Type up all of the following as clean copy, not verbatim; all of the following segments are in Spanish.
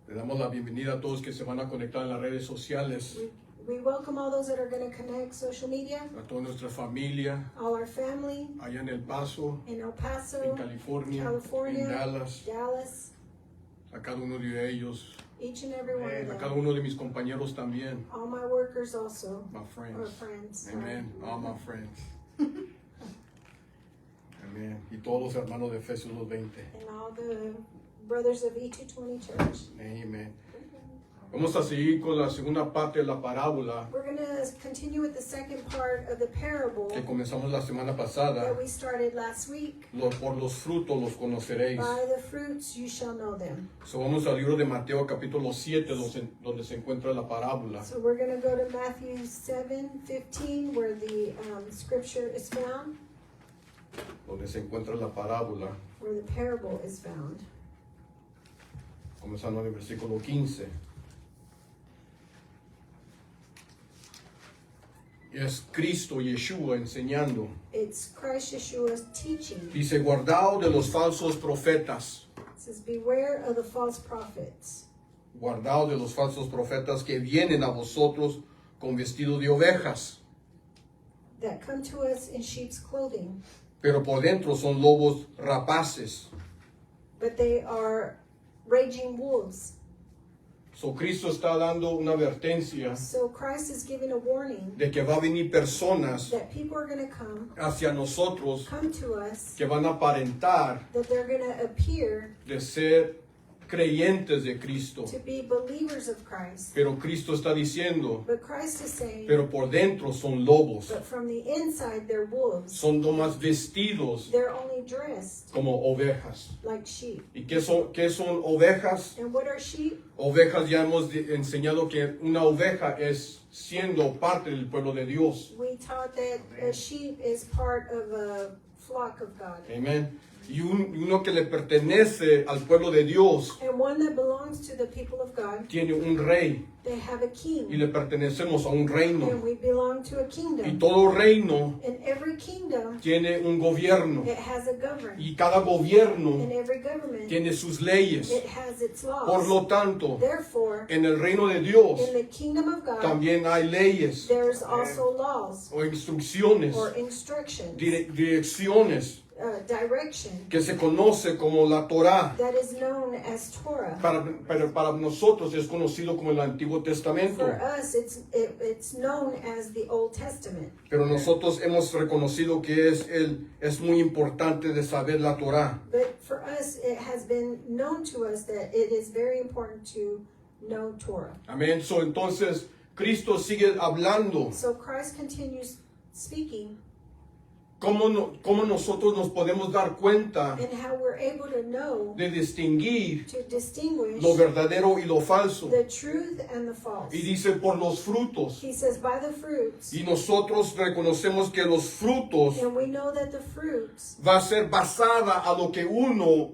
Le damos la bienvenida a todos que se van a conectar en las redes sociales, We welcome all those that are going to connect social media, a toda nuestra familia, all our family allá en El Paso, in El Paso, en California, California, en Dallas, Dallas, a cada uno de ellos, each and every one of a cada them. uno de mis compañeros también, All my workers also, my or friends. friends. Amen. All my friends. Amén. Y todos los hermanos de Efesios 2:20. And all the brothers of E220 Church. Amén. Vamos a seguir con la segunda parte de la parábola We're going to continue with the second part of the parable que comenzamos la semana pasada. that we started last week. Por los frutos los conoceréis. By the fruits you shall know them. So vamos al libro de Mateo capítulo 7 donde se encuentra la parábola. So we're going to go to Matthew 7:15 where the scripture is found, Donde se encuentra la parábola, where the parable is found. comenzando en el versículo 15. Es Cristo Yeshua enseñando. It's Christ Yeshua's teaching. Dice, guardaos de los falsos profetas. It says, beware of the false prophets Guardaos de los falsos profetas que vienen a vosotros con vestido de ovejas, that come to us in sheep's clothing, pero por dentro son lobos rapaces. but they are raging wolves. So Cristo está dando una advertencia So Christ is giving a warning de que va a venir personas that people are going to come hacia nosotros to us, que van a aparentar that they're going to appear de ser creyentes de Cristo. to be believers of Christ. Pero Cristo está diciendo, But Christ is saying, pero por dentro son lobos. but from the inside they're wolves. Son nomás vestidos They're only dressed como ovejas. like sheep. ¿Y qué son ovejas? And what are sheep? Ovejas, ya hemos enseñado que una oveja es siendo parte del pueblo de Dios. We taught that a sheep is part of a flock of God. Amén. Y uno que le pertenece al pueblo de Dios And one that belongs to the people of God, tiene un rey they have a y king. le pertenecemos a un reino. And we belong to a Y kingdom. todo reino And every kingdom, tiene un gobierno. it has a government. Y cada gobierno And every government, tiene sus leyes. it has its Por laws. lo tanto, Therefore, en el reino de Dios in the kingdom of God, también hay leyes there's also laws o instrucciones, or instructions, direcciones direction que se conoce como la Torá. that is known as Torah. Para nosotros es conocido como el Antiguo Testamento. For us, it's known as the Old Testament. Pero nosotros hemos reconocido que es muy importante de saber la Torá. But for us, it has been known to us that it is very important to know Torah. Amén. So, entonces, Cristo sigue hablando. So Christ continues speaking, ¿Cómo nosotros nos podemos dar cuenta and how we're able to know, de distinguir to distinguish lo verdadero y lo falso? the truth and the false. Y dice por los frutos. He says, by the fruits, Y nosotros reconocemos que los frutos and we know that the fruits, va a ser basada a lo que uno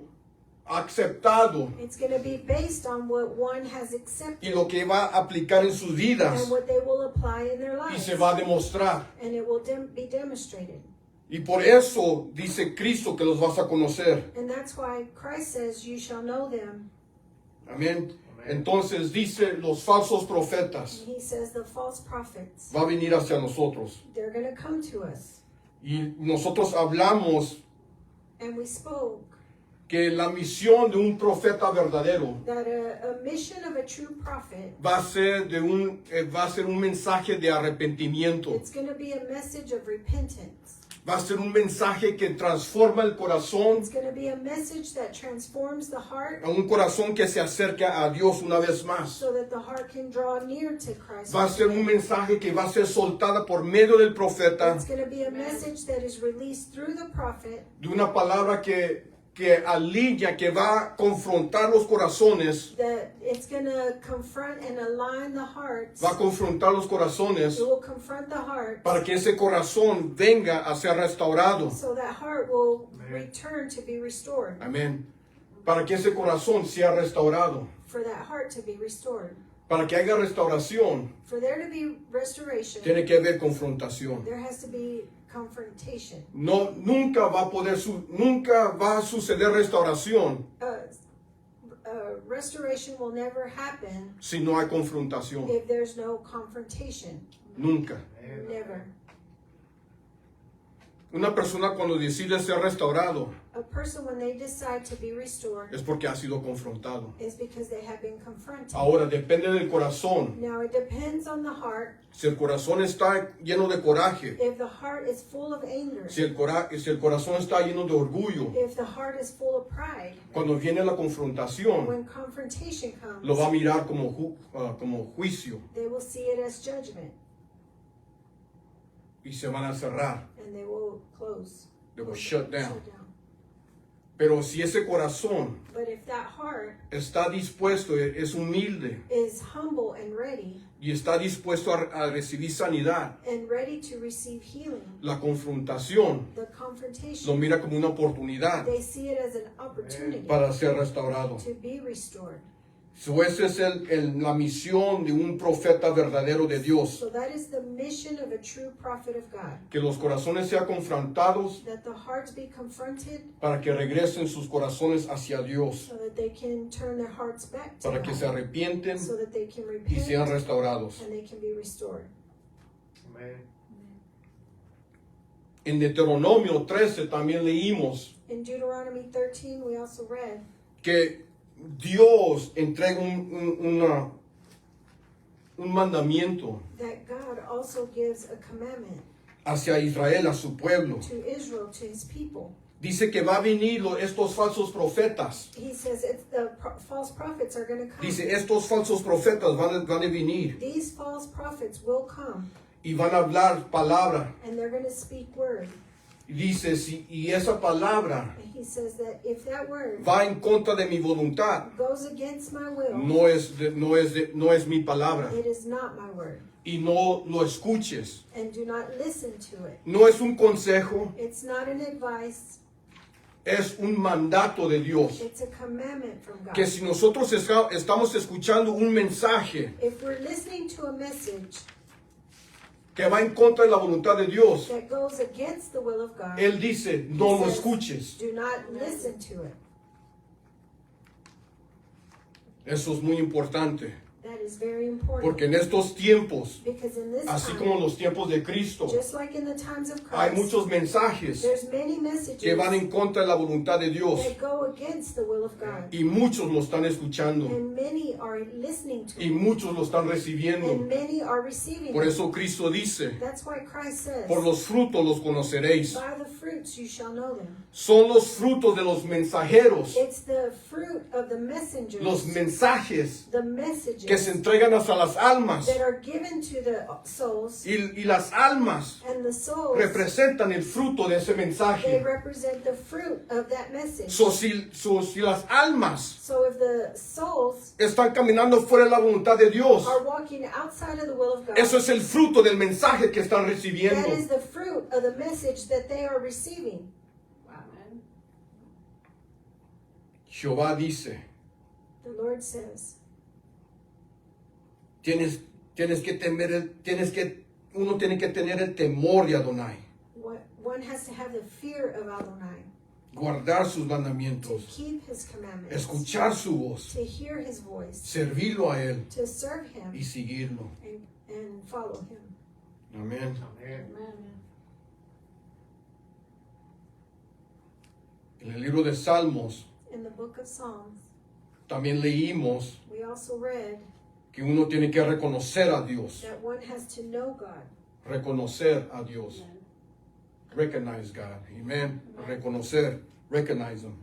ha aceptado it's going to be based on what one has y accepted lo que va a aplicar en sus vidas and what they will apply in their y lives. se va a demostrar. And it will be demonstrated. Y por eso dice Cristo que los vas a conocer. And that's why Christ says, you shall know them. Amén. Entonces dice los falsos profetas And he says the false prophets, va a venir hacia nosotros. they're going to come to us. Y nosotros hablamos And we spoke que la misión de un profeta verdadero that a mission of a true prophet, va a ser un mensaje de arrepentimiento. it's going to be a message of repentance. Va a ser un mensaje que transforma el corazón It's going to be a message that transforms the heart a un corazón que se acerca a Dios una vez más. so that the heart can draw near to Christ. Va a ser un mensaje que va a ser soltada por medio del profeta, It's going to be a message that is released through the prophet, de una palabra que alinea, que va a confrontar los corazones, that it's going to confront and align the hearts. va a confrontar los corazones It will confront the heart para que ese corazón venga a ser restaurado. so that heart will return to be restored. Amén. Para que ese corazón sea restaurado. For that heart to be restored. Para que haya restauración, For there to be restoration, tiene que haber confrontación. there has to be confrontation. Nunca va a suceder restauración restoration will never happen si no hay confrontación. if there's no confrontation. Nunca. Never. Una persona cuando decide ser restaurado A person, when they decide to be restored, es porque ha sido confrontado. is because they have been confronted. Ahora depende del corazón. Now, it depends on the heart. Si el corazón está lleno de coraje, If the heart is full of anger, si el corazón está lleno de orgullo, if the heart is full of pride, cuando viene la confrontación, when confrontation comes, lo va a mirar como juicio they will see it as judgment y se van a cerrar. and they will close. They will shut down. Pero si ese corazón But if that heart está dispuesto, es humilde is humble and ready y está dispuesto a recibir sanidad, and ready to receive healing, la confrontación the lo confrontation, mira como una oportunidad they see it as an opportunity para ser restaurado. to be restored. So esa es la misión de un profeta verdadero de Dios. So that is the mission of a true prophet of God, Que los corazones sean confrontados that the hearts be confronted para que regresen sus corazones hacia Dios, so that they can turn their hearts back to para que se God, arrepienten so that they can y sean repent restaurados. and they can be restored. En Deuteronomio 13 también leímos In Deuteronomy 13, we also read que Dios entrega un mandamiento that God also gives a commandment hacia Israel, a su pueblo. to Israel, to his people. Dice que va a venir estos falsos profetas. He says it's the false prophets are going to come. Dice, estos falsos profetas van a venir These false prophets will come y van a hablar palabra. and they're going to speak word. Y dice, y esa palabra And he says that if that word va en contra de mi voluntad, goes against my will, no es mi palabra. it is not my word. Y no lo escuches. And do not listen to it. No es un consejo, It's not an advice. es un mandato de Dios. It's a commandment from God. Que si nosotros estamos escuchando un mensaje If we're listening to a message que va en contra de la voluntad de Dios, that goes against the will of God, Él dice, no lo says, escuches. do not listen to it. Eso es muy importante. That is very important. Porque en estos tiempos, Because in this así time, como en los tiempos de Cristo, just like in the times of hay Christ, muchos mensajes there's many messages que van en contra de la voluntad de Dios. that go against the will of God. Y muchos lo están escuchando. And many are listening to Y it. muchos lo están recibiendo. And many are receiving Por it. eso Cristo dice, That's why Christ says, por los frutos los conoceréis. by the fruits you shall know them. Son los frutos de los mensajeros, It's the fruit of the messengers, los mensajes the messages que se entregan hasta las almas. that are given to the souls, Y las almas and the souls, representan el fruto de ese they mensaje. represent the fruit of that message. Si las almas So if the souls están caminando fuera de la voluntad de Dios, are walking outside of the will of God, eso es el fruto del mensaje que están recibiendo. that is the fruit of the message that they are receiving. Jehová dice, The Lord says, uno tiene que tener el temor de Adonai, one has to have the fear of Adonai, guardar sus to mandamientos, keep his commandments, escuchar su voz, to hear his voice, servirlo a Él to serve him y seguirlo. and follow him. Amén. En el libro de Salmos In the book of Psalms, también leímos we also read que uno tiene que reconocer a Dios, that one has to know God. reconocer a Dios. Recognize God. Amen. Reconocer, recognize Him.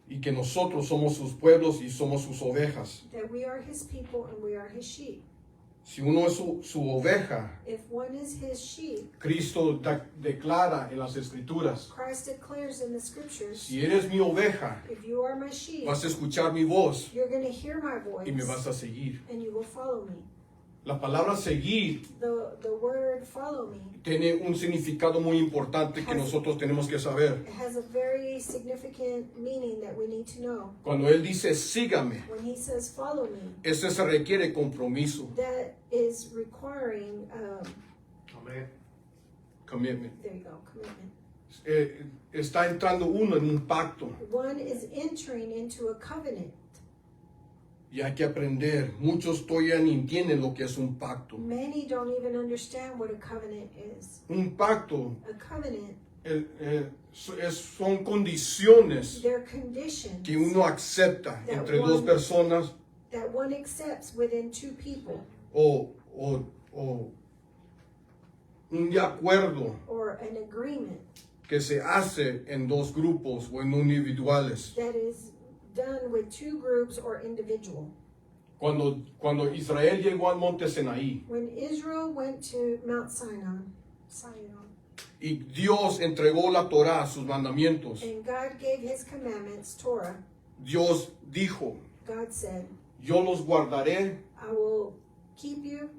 Y que nosotros somos sus pueblos y somos sus ovejas. That we are his people and we are his sheep. Si uno es su oveja, If one is his sheep, Cristo declara en las Escrituras, Christ declares in the scriptures, si eres mi oveja, if you are my sheep, vas a escuchar mi voz you're going to hear my voice y me vas a seguir. and you will follow me. La palabra seguir The word follow me tiene un significado muy importante que nosotros tenemos que saber. has a very significant meaning that we need to know. Cuando Él dice sígame, When he says follow me, eso se requiere compromiso, that is requiring, commitment. there you go, commitment. está entrando uno en un pacto. One is entering into a covenant. Y hay que aprender. Muchos todavía ni entienden lo que es un pacto. Many don't even understand what a covenant is. Un pacto A covenant, son condiciones they're conditions que uno acepta That entre one- dos personas that one accepts within two people, o un de acuerdo or an agreement que se hace en dos grupos o en individuales. that is done with two groups or individual. Cuando Israel llegó al monte Sinaí When Israel went to Mount Sinai, y Dios entregó la Torá, sus mandamientos, and God gave his commandments, Torah, Dios dijo, God said, yo los guardaré, I will keep you,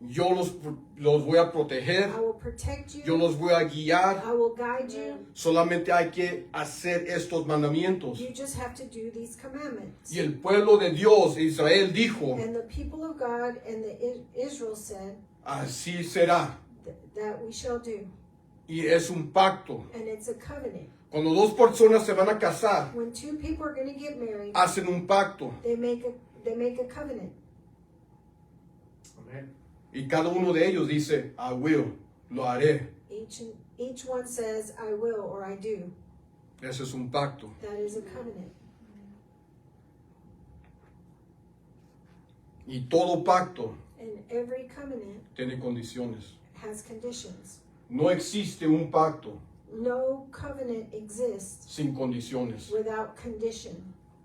yo los voy a proteger, I will protect yo you, los voy a guiar. I will guide you. Solamente hay que hacer estos mandamientos. You just have to do these commandments. Y el pueblo de Dios, Israel, dijo, And the people of God and Israel said así será. that we shall do. Y es un pacto. And it's a covenant. Cuando dos personas se van a casar, When two people are going to get married, hacen un pacto. they make a covenant. Y cada uno de ellos dice, I will, lo haré. Each one says, I will or I do. Ese es un pacto. That is a covenant. Y todo pacto And every covenant tiene condiciones. has conditions. No existe un pacto No covenant exists sin condiciones. without condition.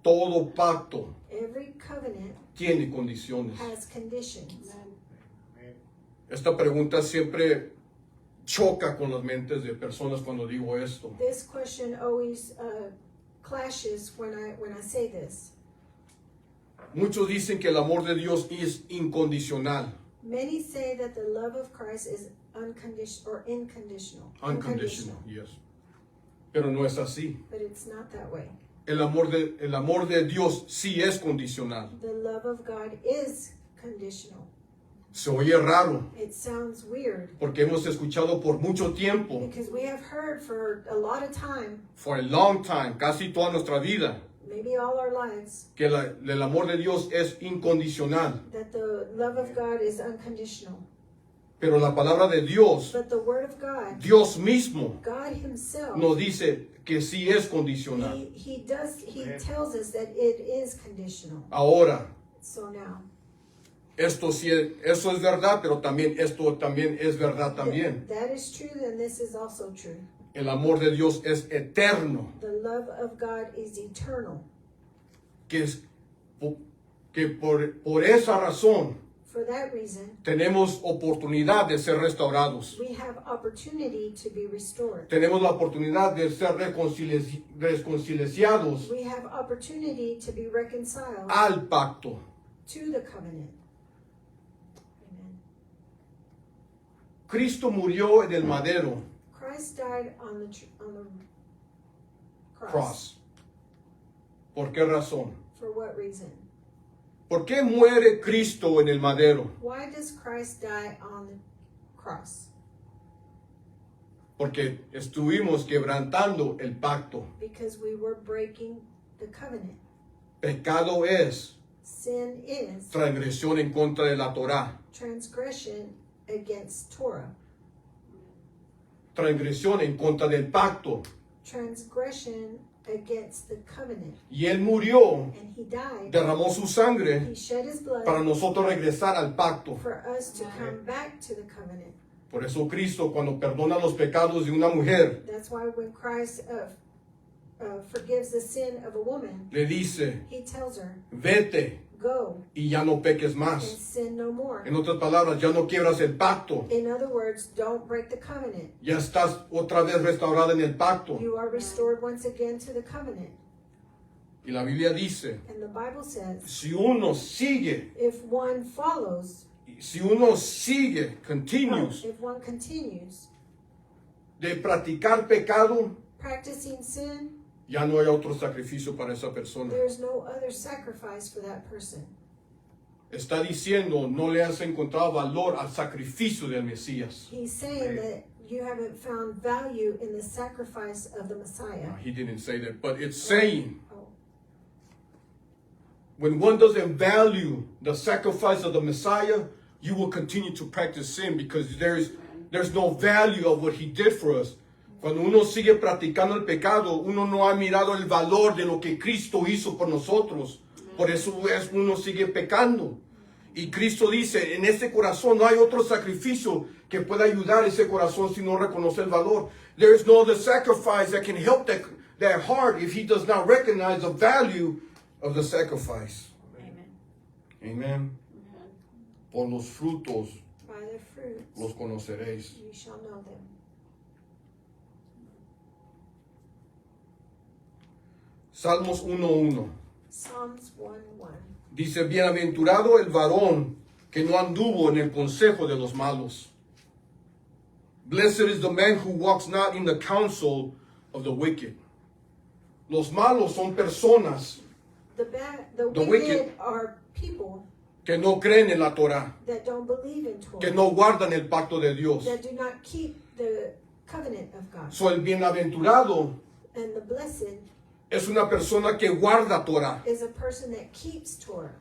Todo pacto Every covenant tiene condiciones. has conditions. Esta pregunta siempre choca con las mentes de personas cuando digo esto. This question always clashes when I say this. Muchos dicen que el amor de Dios es incondicional. Many say that the love of Christ is unconditional or inconditional. Unconditional, yes. Pero no es así. But it's not that way. El amor de Dios sí es condicional. The love of God is conditional. Se oye raro It sounds weird porque hemos escuchado por mucho tiempo, because we have heard for a lot of time, for a long time, casi toda nuestra vida, maybe all our lives, que el amor de Dios es incondicional. that the love of God is unconditional. Pero la palabra de Dios, But the Word of God, Dios mismo, God Himself, nos dice que sí es condicional. He tells us that it is conditional. Ahora, So now, eso es verdad, pero también esto también es verdad también. that is true, then this is also true. El amor de Dios es eterno, The love of God is eternal. que por esa razón For that reason, tenemos oportunidad de ser restaurados. we have opportunity to be restored. Tenemos la oportunidad de ser reconciliados We have opportunity to be reconciled al pacto. to the covenant. Amen. Cristo murió en el madero, Christ died on the cross. cross. ¿Por qué razón? For what reason? ¿Por qué muere Cristo en el madero? Why does Christ die on the cross? Porque estuvimos quebrantando el pacto. Because we were breaking the covenant. Pecado es Sin is transgresión en contra de la Torá. transgression against Torah. Transgresión en contra del pacto. Transgression against the covenant. Y Él murió, And He died. derramó su sangre He shed His blood para nosotros regresar al pacto. for us to come back to the covenant. Por eso Cristo, cuando perdona los pecados de una mujer, That's why when Christ forgives the sin of a woman, le dice, He tells her, vete go y ya no peques and más. sin no more. En otras palabras, ya no quiebras el pacto. In other words, don't break the covenant. Ya estás otra vez restaurada en el pacto. You are restored once again to the covenant. Y la Biblia dice, And the Bible says, si uno sigue, if one follows, continues if one continues de practicar pecado, practicing sin, ya no hay otro sacrificio para esa persona. there's no other sacrifice for that person. Está diciendo, no le has encontrado valor al sacrificio del Mesías. He's saying that you haven't found value in the sacrifice of the Messiah. He didn't say that, but it's saying Oh, when one doesn't value the sacrifice of the Messiah, you will continue to practice sin because there's no value of what he did for us. Cuando uno sigue practicando el pecado, uno no ha mirado el valor de lo que Cristo hizo por nosotros. Por eso uno sigue pecando. Y Cristo dice, en este corazón no hay otro sacrificio que pueda ayudar a ese corazón si no reconoce el valor. There is no other sacrifice that can help that heart if he does not recognize the value of the sacrifice. amen. Amen. Por los frutos By their fruits los conoceréis. you shall know them. Salmos 1:1. Psalms 1:1. Dice, bienaventurado el varón que no anduvo en el consejo de los malos. Blessed is the man who walks not in the counsel of the wicked. Los malos son personas The The wicked wicked. are people que no creen en la Torah, that don't believe in Torah, que no guardan el pacto de Dios. that do not keep the covenant of God. So el bienaventurado And the blessed es una persona que guarda Torah. is a person that keeps Torah.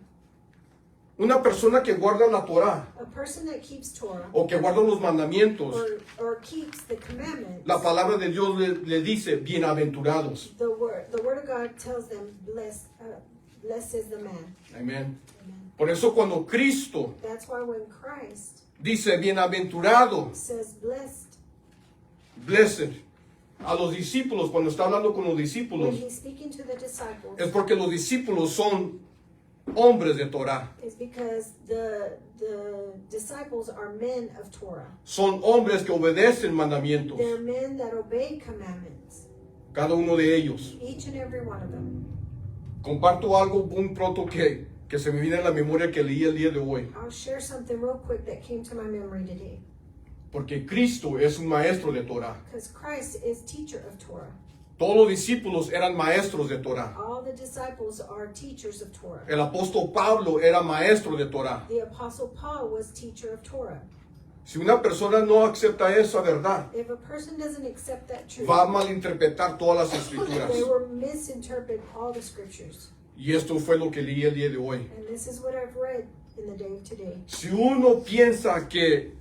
Una persona que guarda la Torah A person that keeps Torah o que guarda los mandamientos. or keeps the commandments. La palabra de Dios le dice bienaventurados. The word of God tells them, blessed is the man. Amén. Amen. Por eso cuando Cristo That's why when Christ dice bienaventurado, says blessed, blessed, a los discípulos, cuando está hablando con los when discípulos, he's speaking to the disciples, es porque los discípulos son hombres de Torah. is because the disciples are men of Torah. Son hombres que obedecen mandamientos, They're men that obey commandments, cada uno de ellos. each and every one of them. Comparto algo muy pronto que se me viene a la memoria que leí el día de hoy. I'll share something real quick that came to my memory today. Porque Cristo es un maestro de Torah. Because Christ is teacher of Torah. Todos los discípulos eran maestros de Torah. All the disciples are teachers of Torah. El apóstol Pablo era maestro de Torah. The apostle Paul was teacher of Torah. Si una persona no acepta esa verdad, If a person doesn't accept that truth, va a malinterpretar todas las escrituras. they will misinterpret all the scriptures. Y esto fue lo que leí el día de hoy. And this is what I've read in the day of today. Si uno piensa que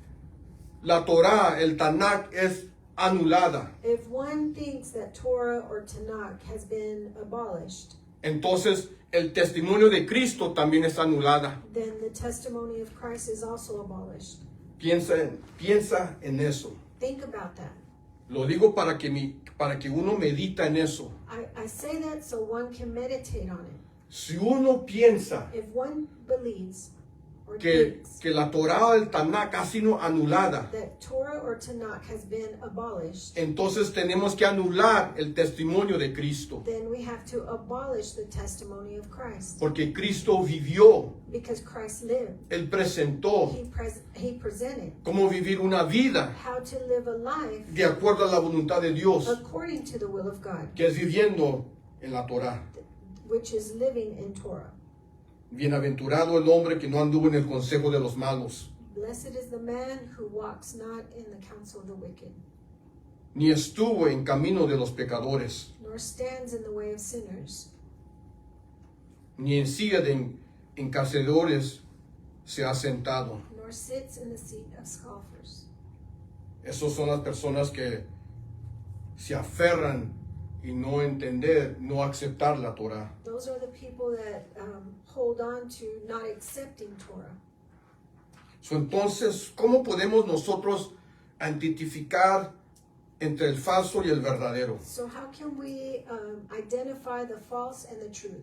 la Torah, el Tanakh, es anulada, If one thinks that Torah or Tanakh has been abolished, entonces el testimonio de Cristo también es anulada. then the testimony of Christ is also abolished. Piensa en eso. Think about that. Lo digo para que uno medita en eso. I say that so one can meditate on it. Si uno piensa If one believes or que thinks la Torah, el Tanakh ha sido anulada, that Torah or Tanakh has been abolished, entonces tenemos que anular el testimonio de Cristo. then we have to abolish the testimony of Christ. Porque Cristo vivió, Because Christ lived. Él presentó He presented cómo vivir una vida how to live a life de acuerdo a la voluntad de Dios, according to the will of God, que es viviendo en la Torah. which is living in Torah. Bienaventurado el hombre que no anduvo en el consejo de los malos, Blessed is the man who walks not in the counsel of the wicked, ni estuvo en camino de los pecadores, nor stands in the way of sinners, ni en silla de encarceladores se ha sentado. nor sits in the seat of scoffers. Esas son las personas que se aferran y no entender, no aceptar la Torah. Those are the people that hold on to not accepting Torah. So, entonces, ¿cómo podemos nosotros identificar entre el falso y el verdadero? So how can we identify the false and the truth?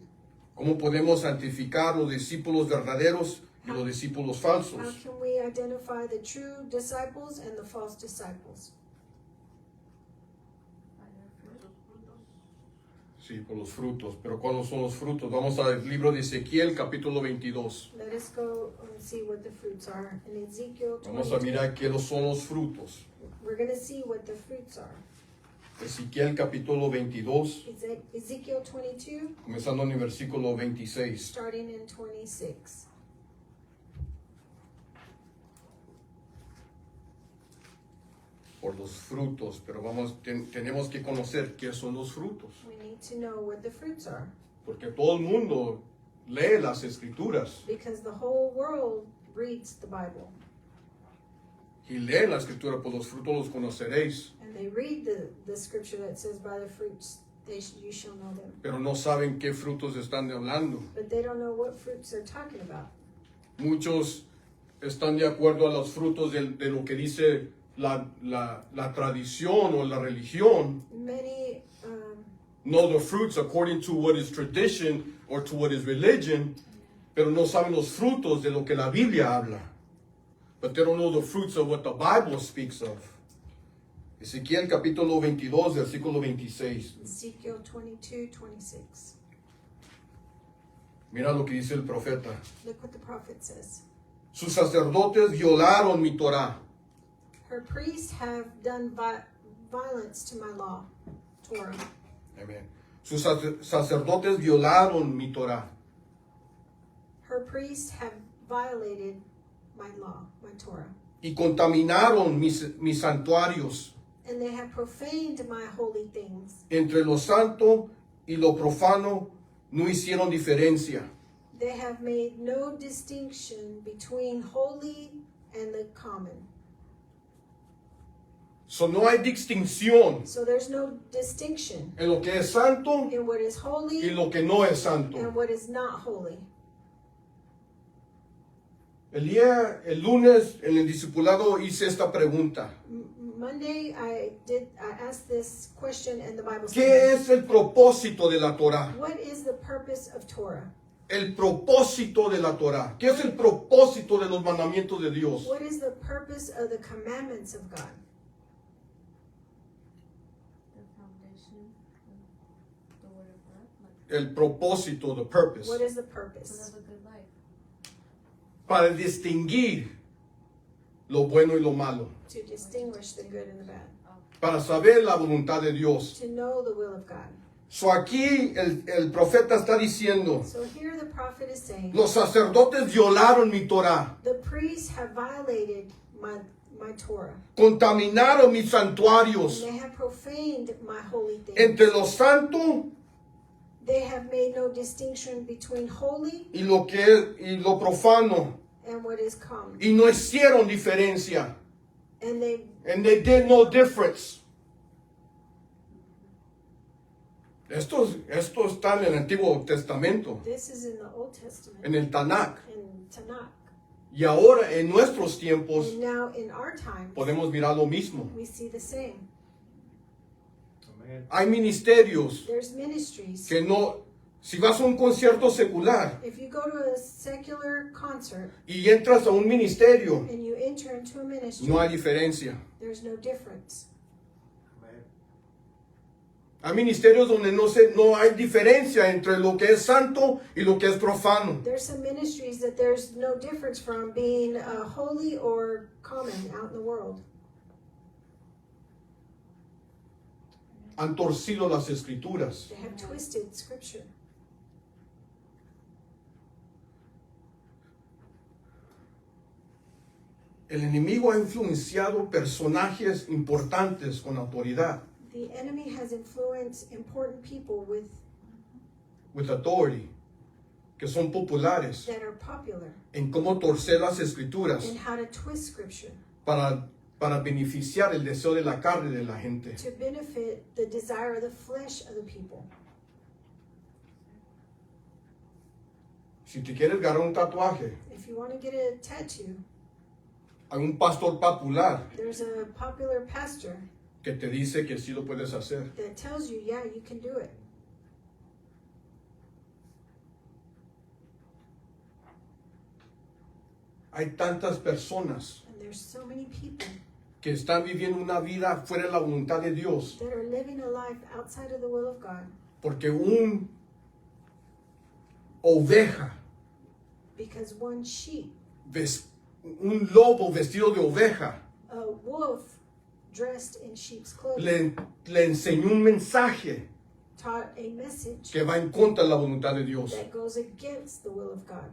¿Cómo podemos identificar los discípulos verdaderos y los discípulos How falsos? can we identify the true disciples and the false disciples? Sí, por los frutos. Pero ¿cuáles son los frutos? Vamos al libro de Ezequiel, capítulo 22. Let us go and see what the fruits are. In Ezekiel Vamos a 22, mirar qué son los frutos. we're going to see what the fruits are. Ezequiel, capítulo 22, Ezekiel 22, comenzando en el versículo 26. starting in 26. por los frutos, pero tenemos que conocer qué son los frutos, We need to know what the fruits are, porque todo el mundo lee las escrituras because the whole world reads the Bible, y lee la escritura, por los frutos los conoceréis, and they read the scripture that says, by the fruits you shall know them. pero no saben qué frutos están hablando. But they don't know what fruits they're talking about. Muchos están de acuerdo a los frutos de lo que dice la tradición o la religión. Many Know the fruits according to what is tradition or to what is religion, pero no saben los frutos de lo que la Biblia habla. But they don't know the fruits of what the Bible speaks of. Ezequiel capítulo 22, versículo 26. Ezekiel 22:26. Mira lo que dice el profeta. Look what the prophet says. Sus sacerdotes violaron mi Torah. Her priests have done violence to my law, Torah. Amén. Sus sacerdotes violaron mi Torah. Her priests have violated my law, my Torah. Y contaminaron mis santuarios. And they have profaned my holy things. Entre lo santo y lo profano no hicieron diferencia. They have made no distinction between holy and the common. So no hay distinción So there's no distinction en lo que es santo in what is y holy lo que no es santo. and what is not holy. El lunes en el discipulado hice esta pregunta. Monday I asked this question in the Bible ¿Qué study. es el propósito de la Torah? What is the purpose of Torah? El propósito de la Torah. ¿Qué es el propósito de los mandamientos de Dios? What is the purpose of the commandments of God? The foundation of the word of God, like El propósito, the purpose. What is the to purpose? live a good life. Para distinguir lo bueno y lo malo. To distinguish the good and the bad. Para saber la voluntad de Dios. To know the will of God. So aquí el profeta está diciendo, So here the prophet is saying, los sacerdotes violaron mi Torah, the priests have violated my Torah. contaminaron mis And santuarios. they have profaned my holy things. Entre lo santo They have made no distinction between holy y lo profano. and what is common. Y no hicieron diferencia. And they And they did no difference. Esto está en el Antiguo Testamento, this is in the Old Testament, en el Tanakh. in Tanakh. Y ahora en nuestros tiempos And now in our time, podemos mirar lo mismo. we see the same. Hay ministerios There's ministries. que no, si vas a un concierto secular If you go to a secular concert y entras a un ministerio, and you enter into a ministry, no hay diferencia. there's no difference. Hay ministerios donde no hay diferencia entre lo que es santo y lo que es profano. There's some ministries that there's no difference from being holy or common out in the world. Han torcido las escrituras. They have twisted scripture. El enemigo ha influenciado personajes importantes con autoridad, The enemy has influenced important people with authority, que son populares, that are popular en cómo torcer las escrituras in how to twist scripture para beneficiar el deseo de la carne de la gente. to benefit the desire of the flesh of the people. Si te quieres agarrar un tatuaje, If you want to get a tattoo, hay un pastor popular there's a popular pastor que te dice que sí lo puedes hacer. that tells you, yeah, you can do it. Hay tantas personas And there's so many people que están viviendo una vida fuera de la voluntad de Dios, that are living a life outside of the will of God porque un oveja, because one sheep, un lobo vestido de oveja, a wolf dressed in sheep's clothing, le enseñó un mensaje taught a message que va en contra de la voluntad de Dios. that goes against the will of God.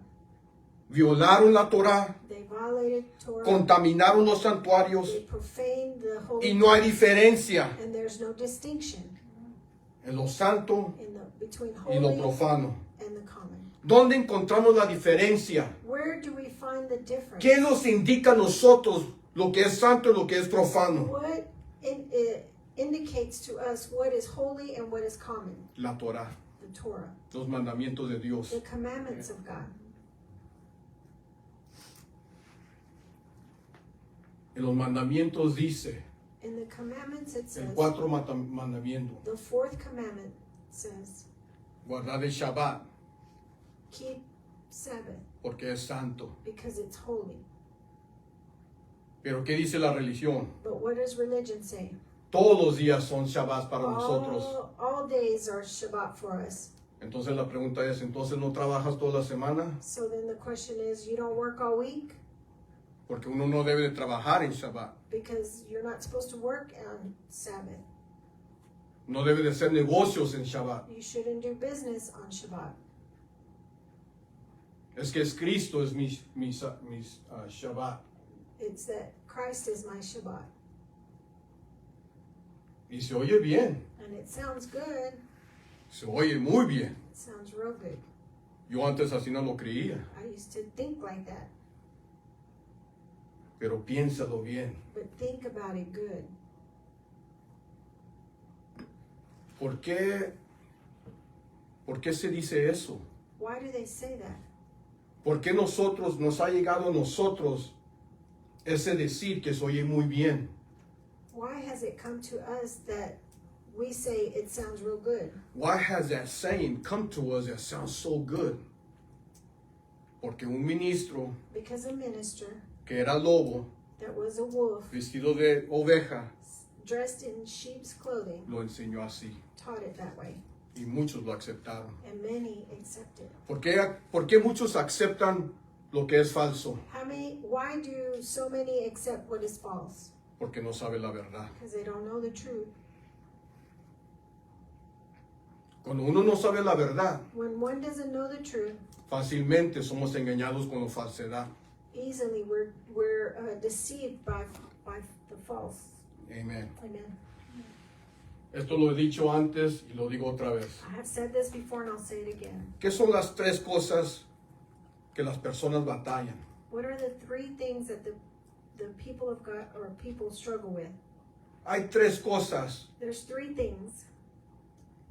violaron la Torah, They violated Torah. contaminaron los santuarios They profaned the holy. y no hay diferencia And there's no distinction en lo santo between y lo holy profano. and the common. ¿Dónde encontramos la diferencia? Where do we find the difference? ¿Qué nos indica a nosotros lo que es santo y lo que es profano? What indicates to us what is holy and what is common? La Torah, The Torah, los mandamientos de Dios. the commandments of God. En los mandamientos dice, In the commandments it el says, cuatro mandamientos, the fourth commandment says, guardar el Shabbat keep Sabbath porque es santo. because it's holy. Pero ¿qué dice la religión? But what does religion say? Todos los días son Shabbats para nosotros. All days are Shabbat for us. Entonces la pregunta es, ¿entonces no trabajas toda la semana? So then the question is, you don't work all week? Porque uno no debe de trabajar en Shabbat. Because you're not supposed to work on Sabbath. No debe de hacer negocios en Shabbat. You shouldn't do business on Shabbat. Es que es Cristo, es mi Shabbat. It's that Christ is my Shabbat. Y se oye bien, And it sounds good. se oye muy bien. It sounds real good. Yo antes así no lo creía, I used to think like that. pero piénsalo bien. But think about it good. ¿Por qué se dice eso? Why do they say that? ¿Por qué nos ha llegado a nosotros ese decir que se oye muy bien? Why has it come to us that we say it sounds real good? Why has that saying come to us that sounds so good? Porque un ministro Because a minister que era lobo, that was a wolf, vestido de oveja, dressed in sheep's clothing, lo enseñó así. taught it that way. Y muchos lo aceptaron. And many accepted. ¿Por qué muchos aceptan lo que es falso? Why do so many accept what is false? Porque no sabe la verdad. Because they don't know the truth. Cuando uno no sabe la verdad, When one doesn't know the truth, fácilmente somos engañados con la falsedad. easily we're deceived by the false. Amen. Amen. Esto lo he dicho antes y lo digo otra vez. I have said this before and I'll say it again. ¿Qué son las tres cosas que las personas batallan? What are the three things that the people of God or people struggle with? Hay tres cosas There's three things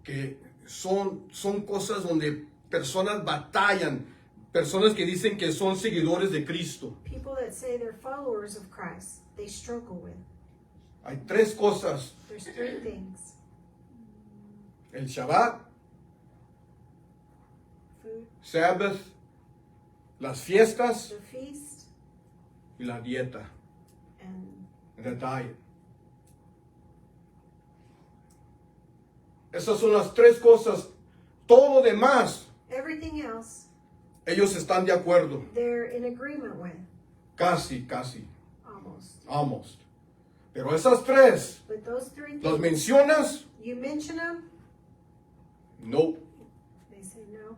que son cosas donde personas batallan, personas que dicen que son seguidores de Cristo. people that say they're followers of Christ, they struggle with. Hay tres cosas: There's three things. el Shabbat, Food, Sabbath, las fiestas the feast, y la dieta, and the diet. Esas son las tres cosas. Todo lo demás, everything else ellos están de acuerdo. they're in agreement with, Casi, almost. almost. Pero esas tres, But those three ¿las things, mencionas? you mention them, No. they say no.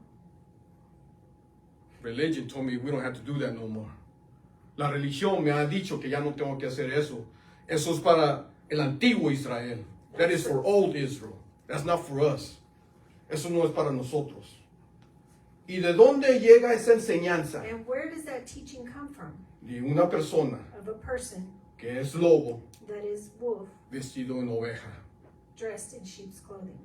Religion told me we don't have to do that no more. La religión me ha dicho que ya no tengo que hacer eso. Eso es para el antiguo Israel. That is for old Israel. That's not for us. Eso no es para nosotros. ¿Y de dónde llega esa enseñanza? And where does that teaching come from? De una persona Of a person que es lobo that is wolf, vestido en oveja. dressed in sheep's clothing.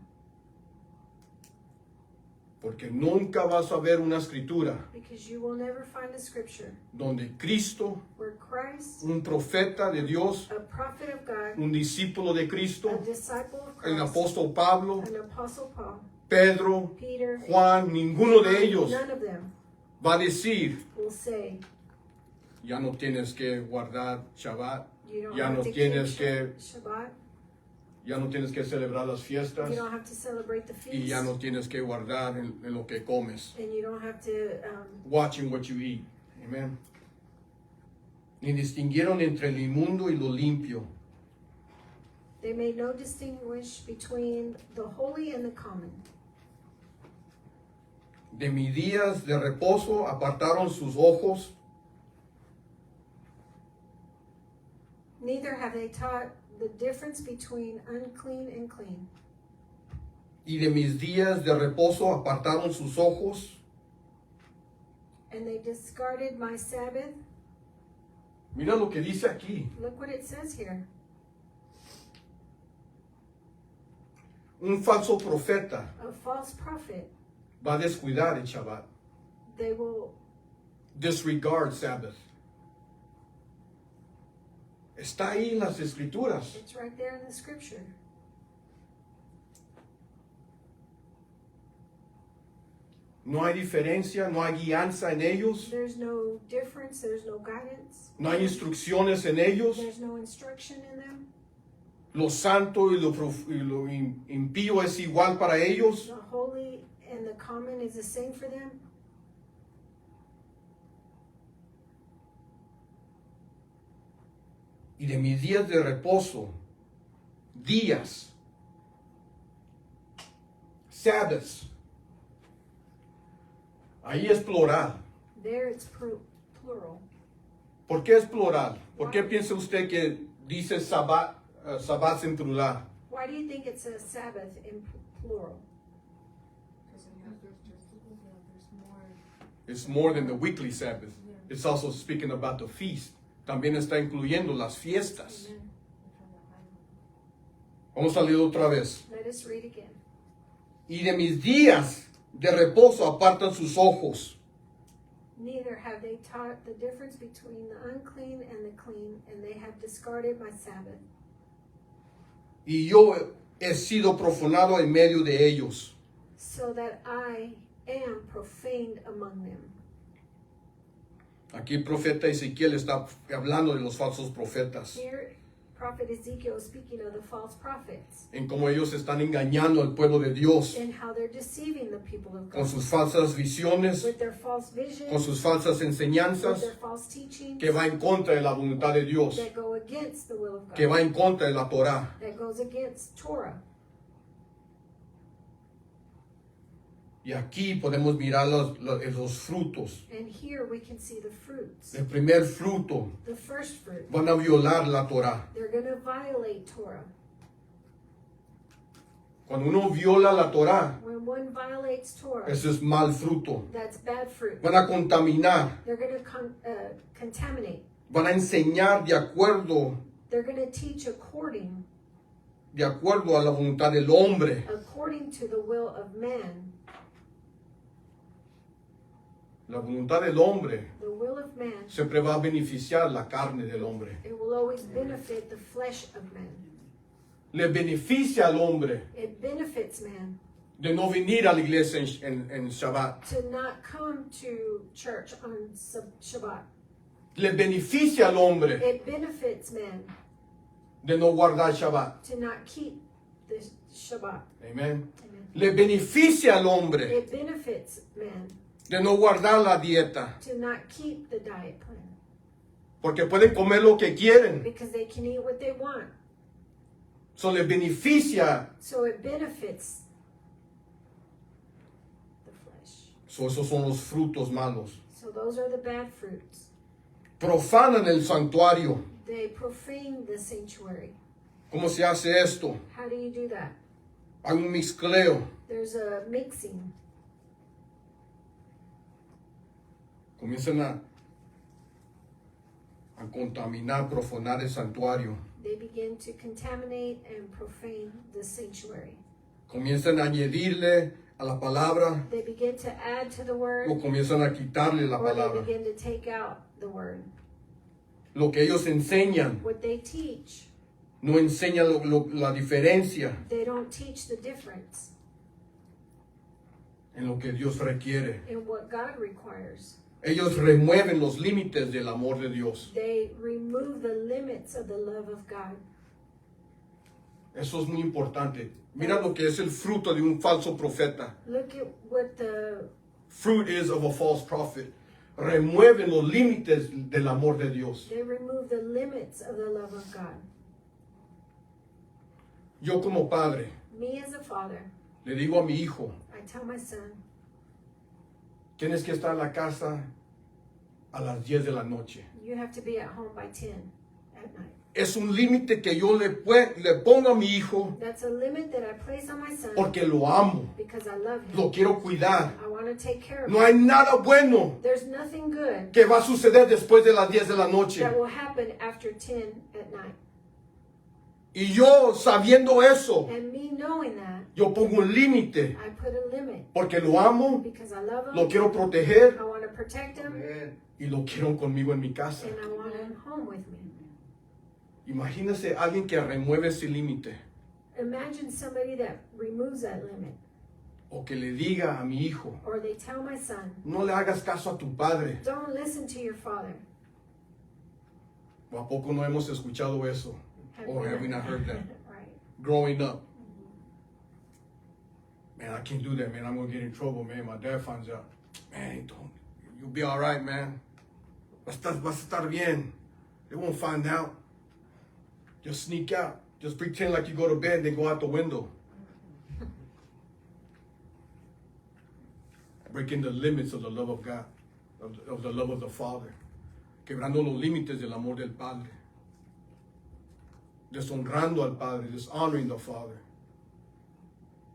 Porque nunca vas a ver una escritura Because you will never find a scripture donde Cristo, where Christ, un profeta de Dios, a prophet of God, un discípulo de a Cristo, disciple of el Christ, apóstol Pablo, an apostle Paul, Pedro, Peter, Juan, ninguno de ellos none of them va a decir, will say, ya no tienes que guardar Shabbat, you don't ya have no to keep tienes que, Shabbat, ya no tienes que celebrar las fiestas you don't have to celebrate the y feast, ya no tienes que guardar en lo que comes. and you don't have to, Watching what you eat. Amen. Ni distinguieron entre el inmundo y lo limpio. they made no distinguish between the holy and the common. De mis días de reposo apartaron sus ojos, Neither have they taught the difference between unclean and clean. y de mis días de reposo apartaron sus ojos. And they discarded my Sabbath. Mira lo que dice aquí. Look what it says here. Un falso profeta A false prophet. va a descuidar el Shabbat. They will Disregard Sabbath. Está ahí en las escrituras. It's right there in the scripture. No hay diferencia, no hay guianza en ellos, There's no difference, there's no guidance, no hay instrucciones en ellos. there's no instruction in them. Lo santo y lo impío es igual para ellos. The holy and the common is the same for them. Y de mis días de reposo, días, Sabbaths, ahí es plural. There it's plural. ¿Por qué es plural? ¿Por qué piensa usted que dice Sabbat, Sabbats en plural? Why do you think it's a Sabbath in plural? Because there's more. It's more than the weekly Sabbath. It's also speaking about the feast. También está incluyendo las fiestas. Amen. Vamos a leer otra vez. Let us read again. Y de mis días de reposo apartan sus ojos. Neither have they taught the difference between the unclean and the clean, and they have discarded my Sabbath. Y yo he sido profanado en medio de ellos. So that I am profaned among them. Aquí el profeta Ezequiel está hablando de los falsos profetas. Here, Prophet Ezekiel is speaking of the false prophets En cómo ellos están engañando al pueblo de Dios. and how they're deceiving the people of Con God sus falsas visiones. with their false visions, Con sus falsas with enseñanzas. their false teachings Que va en contra de la voluntad de Dios. that go against the will of God, Que va en contra de la Torah. that goes against Torah. Y aquí podemos mirar los frutos. And here we can see the fruits. El primer fruto, The first fruit, van a violar la Torah. they're going to violate Torah. Cuando uno viola la Torah, When one violates Torah, eso es mal fruto. that's bad fruit. Van a contaminar, They're going to contaminate. van a enseñar de acuerdo They're going to teach according a la voluntad del hombre. to the will of man. La voluntad del hombre The will of man, siempre va a beneficiar la carne del hombre. it will always benefit the flesh of man. Le beneficia al hombre It benefits man de no venir a la iglesia en Shabbat. to not come to church on Shabbat. Le beneficia al hombre It benefits man de no guardar Shabbat. to not keep the Shabbat. Amén. Amen. Le beneficia al hombre It benefits man de no guardar la dieta. to not keep the diet plan Porque pueden comer lo que quieren. because they can eat what they want. So le beneficia. So it benefits the flesh. So esos son los frutos malos. So those are the bad fruits. Profanan el santuario. They profane the sanctuary. ¿Cómo se hace esto? How do you do that? Hay un mezcleo. There's a mixing. Comienzan a contaminar, profanar el santuario. They begin to contaminate and profane the sanctuary. Comienzan a añadirle a la palabra They begin to add to the word, o comienzan a quitarle la or they palabra. begin to take out the word. Lo que ellos enseñan What they teach, no enseña la diferencia they don't teach the difference en lo que Dios requiere. in what God requires. Ellos remueven los límites del amor de Dios. They remove the limits of the love of God. Eso es muy importante. Mira lo que es el fruto de un falso profeta. Look at what the Fruit is of a false prophet. Remueven los límites del amor de Dios. they remove the limits of the love of God. Yo como padre Me as a father, le digo a mi hijo, I tell my son, tienes que estar en la casa a las 10 de la noche. You have to be at home by 10 at night. Es un límite que yo le pongo a mi hijo That's a limit that I place on my son porque lo amo, because I love him. lo quiero cuidar. I want to take care of No him. hay nada bueno There's nothing good que va a suceder después de las 10 de la noche. that will happen after 10 at night. Y yo sabiendo eso, And me knowing that, yo pongo un límite I put a limit porque lo amo, because I love him. lo quiero proteger I want to protect him, y lo quiero conmigo en mi casa. and I want him home with me. Imagínese alguien que remueve ese límite Imagine somebody that removes that limit, o que le diga a mi hijo, or they tell my son, no le hagas caso a tu padre. don't listen to your father. ¿O a poco no hemos escuchado eso? Or have we not heard that? Right. Growing up. Man, I can't do that, man. I'm going to get in trouble, man. My dad finds out. Man, you'll be all right, man. Vas a estar bien. They won't find out. Just sneak out. Just pretend like you go to bed and then go out the window. Breaking the limits of the love of God, of the love of the Father. Quebrando los límites del amor del Padre. Deshonrando al Padre, dishonoring the Father.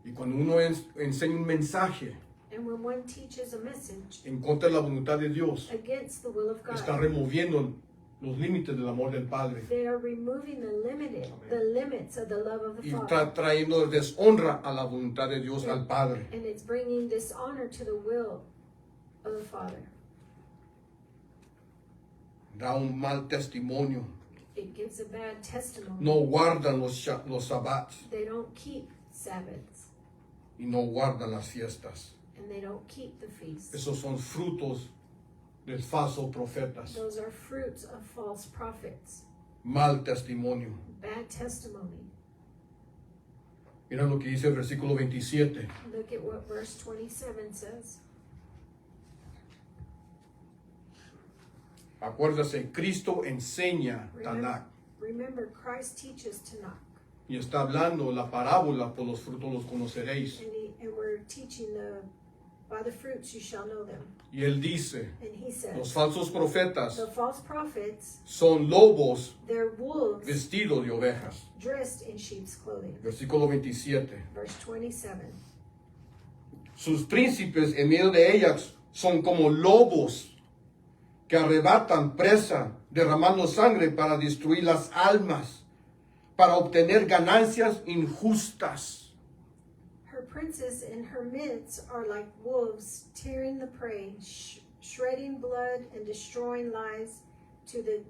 Y cuando uno enseña un mensaje And when one teaches a message en contra de la voluntad de Dios, against the will of está God, removiendo los límites del amor del Padre they are removing the limits of the love of the y Father. está trayendo deshonra a la voluntad de Dios al Padre. And it's bringing dishonor to the will of the Father. Da un mal testimonio. It gives a bad testimony. No guardan los sabbats They don't keep Sabbaths, y no guardan las fiestas. and they don't keep the feasts. Esos son frutos del falso profetas. Those are fruits of false prophets. Mal testimonio. Bad testimony. Mira lo que dice el versículo 27. Look at what verse 27 says. Acuérdase, Cristo enseña Tanakh Remember, Christ teaches Tanakh. y está hablando la parábola, por los frutos los conoceréis. And we're teaching by the fruits you shall know them. Y él dice, And he los says, falsos profetas the false prophets, son lobos they're wolves vestidos de ovejas. dressed in sheep's clothing. Versículo 27. Verse 27. Sus príncipes en medio de ellas son como lobos que arrebatan presa, derramando sangre para destruir las almas, para obtener ganancias injustas. Her princes in her midst are like wolves, tearing the prey, shredding blood and destroying lives to the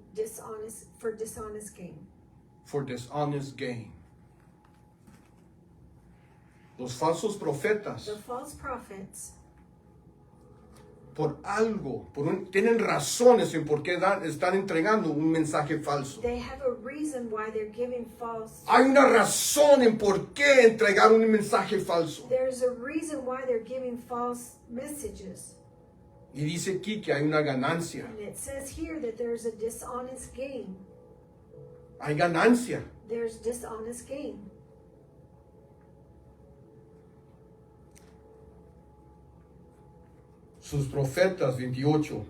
for dishonest gain. For dishonest gain. Los falsos profetas, The false prophets, por algo, tienen razones en por qué están entregando un mensaje falso. they have a reason why they're giving false. Hay una razón en por qué entregar un mensaje falso. There's a reason why they're giving false messages. Y dice aquí que hay una ganancia. And it says here that there's a dishonest gain. Hay ganancia. There's dishonest gain. Sus profetas, 28.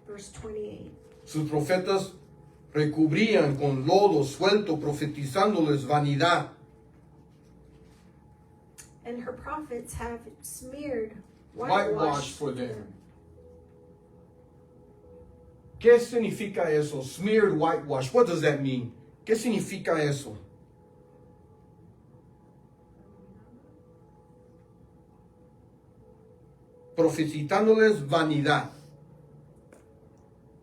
Verse 28. Sus profetas recubrían con lodo suelto, profetizándoles vanidad. And her prophets have smeared Whitewash for them. ¿Qué significa eso? Smeared whitewash. What does that mean? ¿Qué significa eso? Profetizándoles vanidad.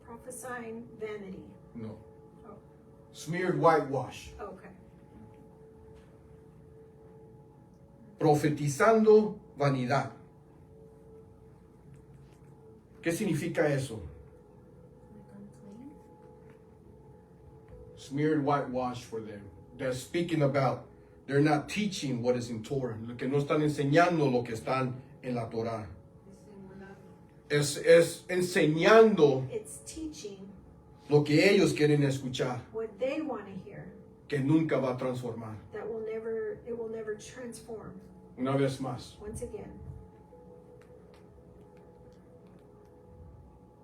Prophesying vanity. No. Oh, Smeared whitewash. okay. Profetizando vanidad. ¿Qué significa eso? Like unclean. Smeared whitewash for them. They're speaking about, they're not teaching what is in Torah. Lo que no están enseñando lo que están en la Torah. Es enseñando It's teaching lo que ellos quieren escuchar, what they want to hear que nunca va a transformar. that it will never transform. Una vez más, Once again,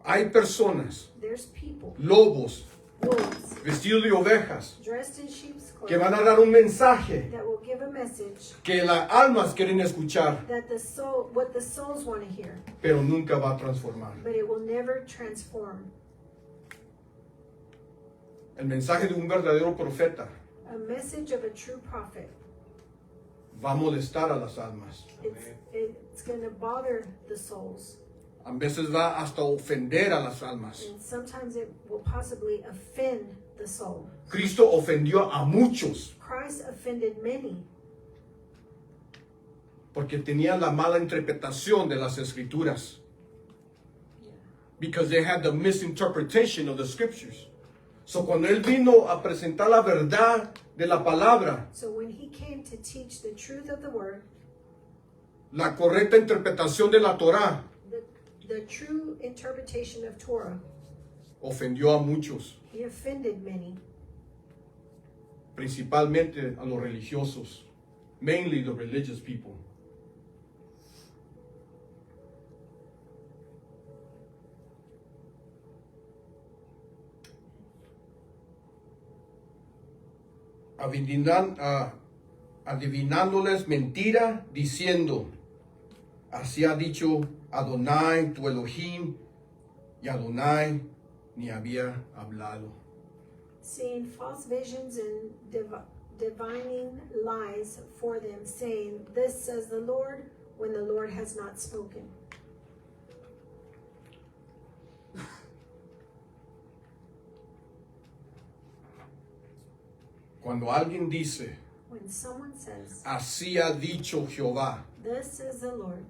Hay personas, There's people, lobos, wolves, vestidos de ovejas, dressed in sheep's que clothing, van a dar un mensaje that will give a message que las almas quieren escuchar, that what the souls want to hear, pero nunca va a transformar. but it will never transform. El mensaje de un verdadero profeta A message of a true prophet, va a molestar a las almas. it's going to bother the souls, A veces va hasta ofender a las almas. and sometimes it will possibly offend the soul. Cristo ofendió a muchos Christ offended many porque tenían la mala interpretación de las escrituras. Because they had the misinterpretation of the scriptures. So cuando él vino a presentar la verdad de la palabra, So when he came to teach the truth of the word, la correcta interpretación de la Torá, the true interpretation of Torah, ofendió a muchos, he offended many, principalmente a los religiosos, mainly the religious people. Adivinándoles mentira, diciendo, así ha dicho Adonai, tu Elohim, y Adonai ni había hablado. seeing false visions and divining lies for them, saying, "This says the Lord," when the Lord has not spoken. Cuando alguien dice, When someone says, así ha dicho Jehová, "Thus says the Lord,"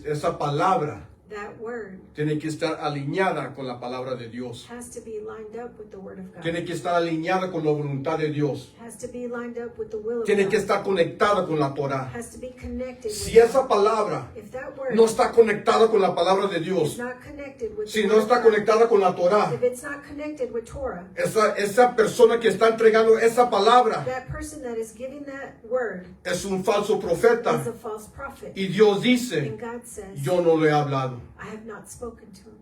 esa palabra that word tiene que estar alineada con la palabra de Dios. has to be lined up with the word of God. Tiene que estar alineada con la voluntad de Dios. Has to be lined up with the will of Tiene God. que estar conectada con la Torá. Has to be connected Si with esa God. palabra If that word no está conectada con la palabra de is Dios, not connected with si the no word of está God, conectada con la Torá, if it's not connected with Torah, esa persona que está entregando esa palabra that person that is giving that word es un falso is profeta. a false prophet. Y Dios And dice, God says, yo no le he hablado. I have not spoken to him.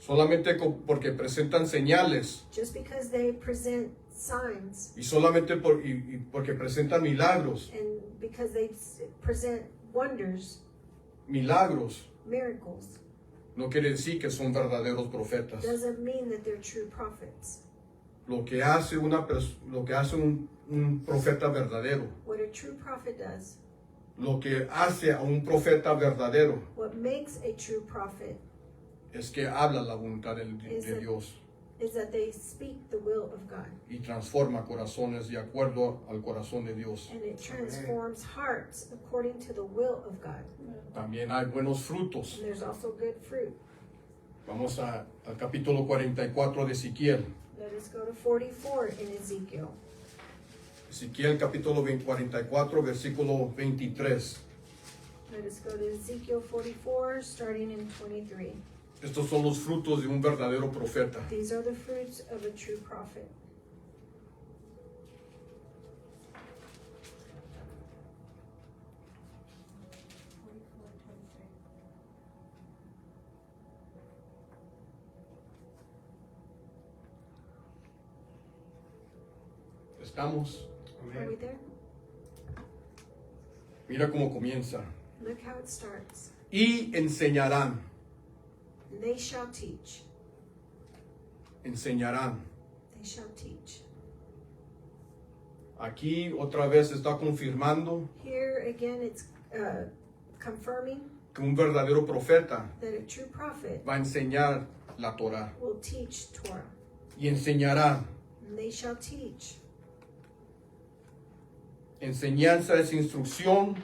Solamente porque presentan señales Just because they present signs y solamente porque presentan milagros, and because they present wonders, milagros, miracles, no quiere decir que son verdaderos profetas. doesn't mean that they're true prophets. Lo que hace un profeta verdadero, What a true prophet does, lo que hace a un profeta verdadero, what makes a true prophet, es que habla la voluntad de Dios is that they speak the will of God. y transforma corazones de acuerdo al corazón de Dios. And it transforms hearts according to the will of God. También hay buenos frutos. And there's also good fruit. Vamos al capítulo 44 de Ezequiel. Let us go to 44 in Ezekiel. Ezequiel capítulo 44, versículo 23. Let us go to Ezekiel 44, starting in 23. Estos son los frutos de un verdadero profeta. These are the fruits of a true prophet. ¿Estamos? Are we there? Mira cómo comienza. Look how it starts. Y enseñarán. They shall teach. Enseñarán. They shall teach. Aquí otra vez está confirmando Here again, it's confirming que un verdadero profeta that a true prophet va a enseñar la Torá. will teach Torah. Y enseñarán. And they shall teach. Enseñanza es instrucción.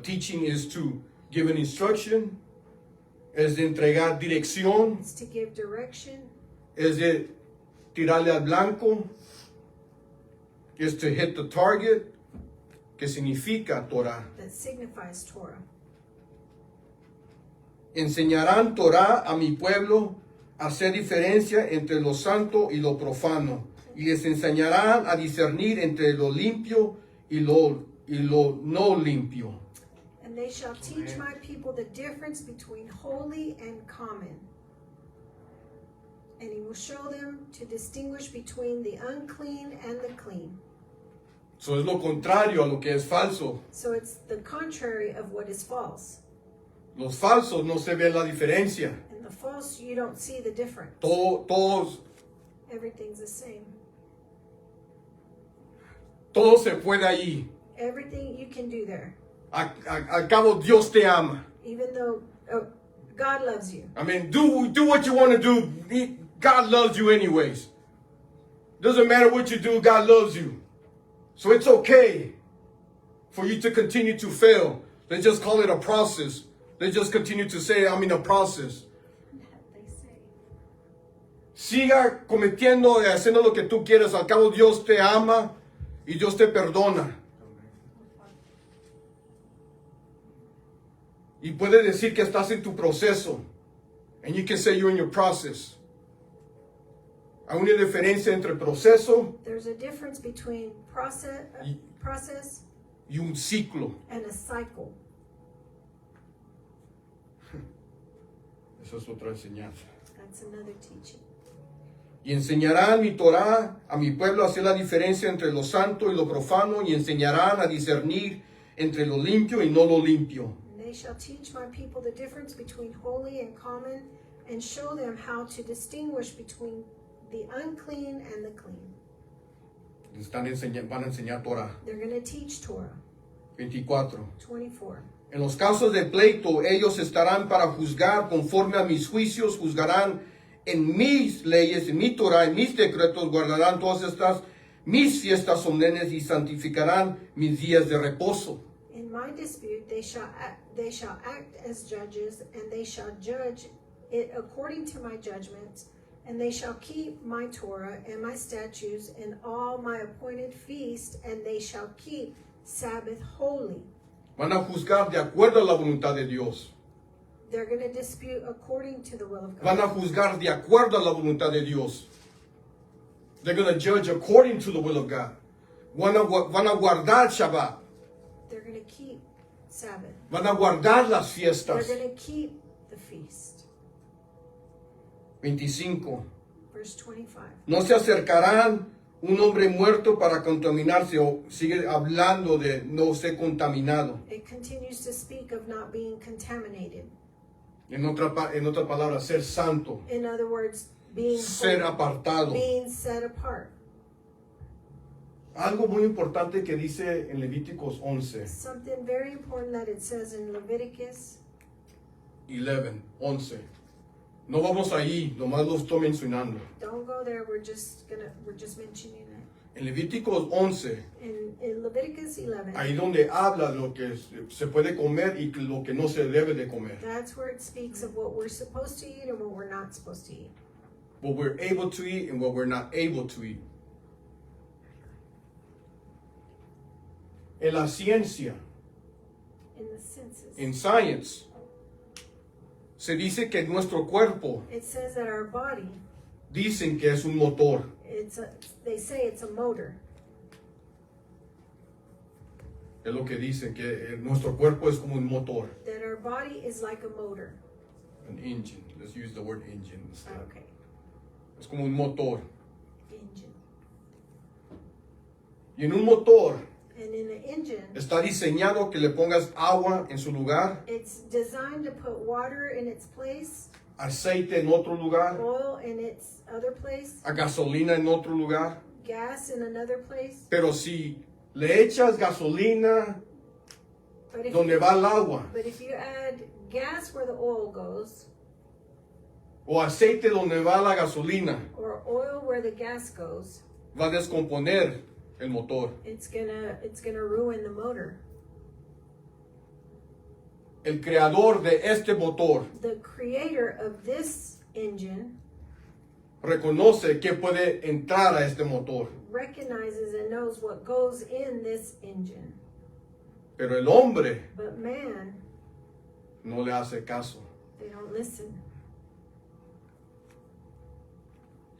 Teaching is to give an instruction. Es de entregar dirección. It's to give direction. Es de tirarle al blanco. Es to hit the target. Que significa Torah. That signifies Torah. Enseñarán Torah a mi pueblo a hacer diferencia entre lo santo y lo profano. Y les enseñarán a discernir entre lo limpio y lo no limpio. And they shall teach my people the difference between holy and common. And he will show them to distinguish between the unclean and the clean. Eso es lo contrario a lo que es falso. So it's the contrary of what is false. Los falsos no se ve la diferencia. And the false, you don't see the difference. Todos Everything's the same. todo se puede ahí. Everything you can do there. Al cabo, Dios te ama. Even though God loves you. I mean, do what you want to do. God loves you anyways. Doesn't matter what you do, God loves you. So it's okay for you to continue to fail. They just call it a process. They just continue to say, I'm in a process. They say. Siga cometiendo y haciendo lo que tú quieras. Al cabo, Dios te ama y Dios te perdona. Y puedes decir que estás en tu proceso. And you can say you're in your process. Hay una diferencia entre proceso There's a difference between process y un ciclo. and a cycle. Esa es otra enseñanza. That's another teaching. Y enseñarán mi Torah a mi pueblo a hacer la diferencia entre lo santo y lo profano, y enseñarán a discernir entre lo limpio y no lo limpio. And they shall teach my people the difference between holy and common, and show them how to distinguish between the unclean and the clean. Van a enseñar Torah. They're going to teach Torah. 24. 24. En los casos de pleito, ellos estarán para juzgar conforme a mis juicios, juzgarán en mis leyes, en mi Torah, en mis decretos, guardarán todas estas mis fiestas solemnes y santificarán mis días de reposo. In my dispute they shall act as judges, and they shall judge it according to my judgments, and they shall keep my Torah and my statutes and all my appointed feasts, and they shall keep Sabbath holy. Van a juzgar de acuerdo a la voluntad de Dios. They're going to dispute according to the will of Van a God. juzgar de acuerdo a la voluntad de Dios. They're going to judge according to the will of God. Van a guardar Shabbat. They're going to keep Sabbath. Van a guardar las They're fiestas. going to keep the feast. 25. Verse 25. No se acercarán un hombre muerto para contaminarse, o sigue hablando de no ser contaminado. It continues to speak of not being contaminated. En otra palabra, ser santo, In other words, being ser holy, apartado. being set apart. Algo muy importante que dice en Levíticos 11, Something very important that it says in Leviticus 11. No vamos ahí, nomás lo estoy mencionando. Don't go there. We're just mentioning it. En Levíticos 11, In Leviticus 11, ahí donde habla de lo que se puede comer y lo que no se debe de comer. that's where it speaks of what we're supposed to eat and what we're not supposed to eat. What we're able to eat and what we're not able to eat. En la ciencia, In the senses, en science, se dice que nuestro cuerpo it says that our body, dicen que es un motor. they say it's a motor. Es lo que dicen, que nuestro cuerpo es como un motor. That our body is like a motor. An engine. Let's use the word engine instead. Okay, Es como un motor. engine. Y en un motor And in an engine, está diseñado que le pongas agua en su lugar, it's designed to put water in its place, aceite en otro lugar, oil in its other place, a gasolina en otro lugar. gas in another place. Pero si le echas gasolina But if, donde va el agua, but if you add gas where the oil goes, o aceite donde va la gasolina, or oil where the gas goes, va a descomponer el motor. it's gonna ruin the motor. El creador de este motor The creator of this engine reconoce que puede entrar a este motor, recognizes and knows what goes in this engine. pero el hombre But man, no le hace caso. they don't listen.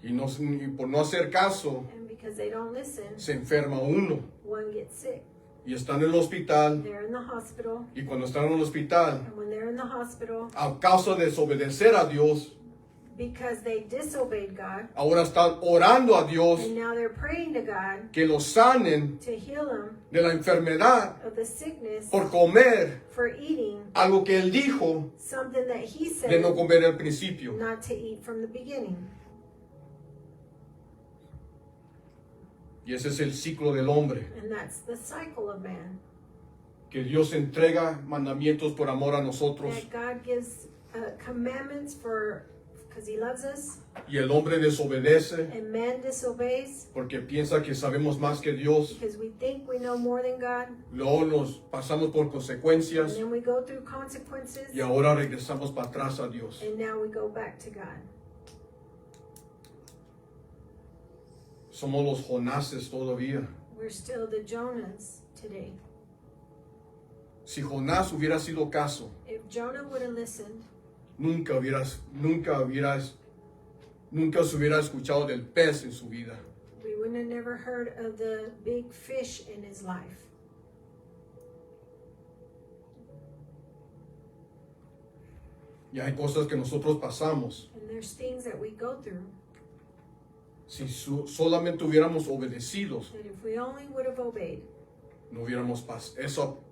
Y por no hacer caso, And because they don't listen, se enferma uno. one gets sick. y están en el hospital, they're in the hospital, y cuando están en el hospital, and when they're in the hospital, a causa de desobedecer a Dios, because they disobeyed God, ahora están orando a Dios and now they're praying to God que los sanen to heal them de la enfermedad of the sickness por comer for eating algo que Él dijo something that He de said no comer al principio. not to eat from the beginning. Y ese es el ciclo del hombre, And that's the cycle of man. que Dios entrega mandamientos por amor a nosotros That God gives commandments because He loves us, y el hombre desobedece and man disobeys porque piensa que sabemos más que Dios. because we think we know more than God, Luego nos pasamos por and consecuencias then we go through consequences, y ahora regresamos para atrás a Dios. and now we go back to God. Somos los Jonases todavía. We're still the Jonahs today. Si Jonás hubiera sido caso, If Jonah would have listened, nunca se hubiera escuchado del pez en su vida. we wouldn't have never heard of the big fish in his life. Y hay cosas que nosotros pasamos. And there's things that we go through Si solamente hubiéramos obedecido, that if we only would have obeyed, no hubiéramos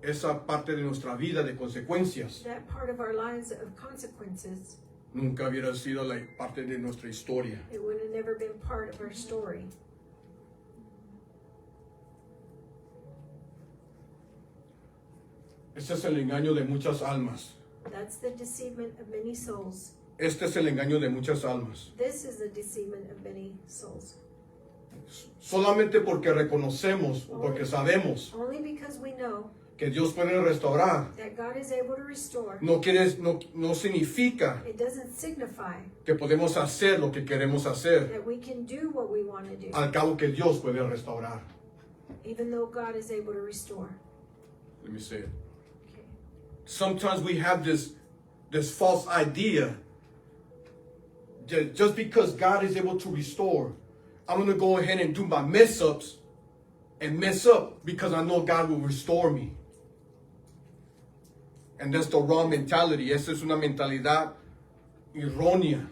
esa parte de nuestra vida de consecuencias. that part of our lives of consequences, Nunca hubiera sido la parte de nuestra historia. it would have never been part of our story. Este es el engaño de muchas almas. That's the deceivement of many souls. Este es el engaño de muchas almas. This is the deceivement of many souls. Solamente porque reconocemos o porque sabemos Only because we know que Dios puede restaurar, that God is able to restore, no significa it doesn't signify que podemos hacer lo que queremos hacer. that we can do what we want to do, Al cabo que Dios puede restaurar. even though God is able to restore. Let me say it. Okay. Sometimes we have this false idea that just because God is able to restore, I'm going to go ahead and do my mess ups and mess up because I know God will restore me. And that's the wrong mentality. Esa es una mentalidad errónea.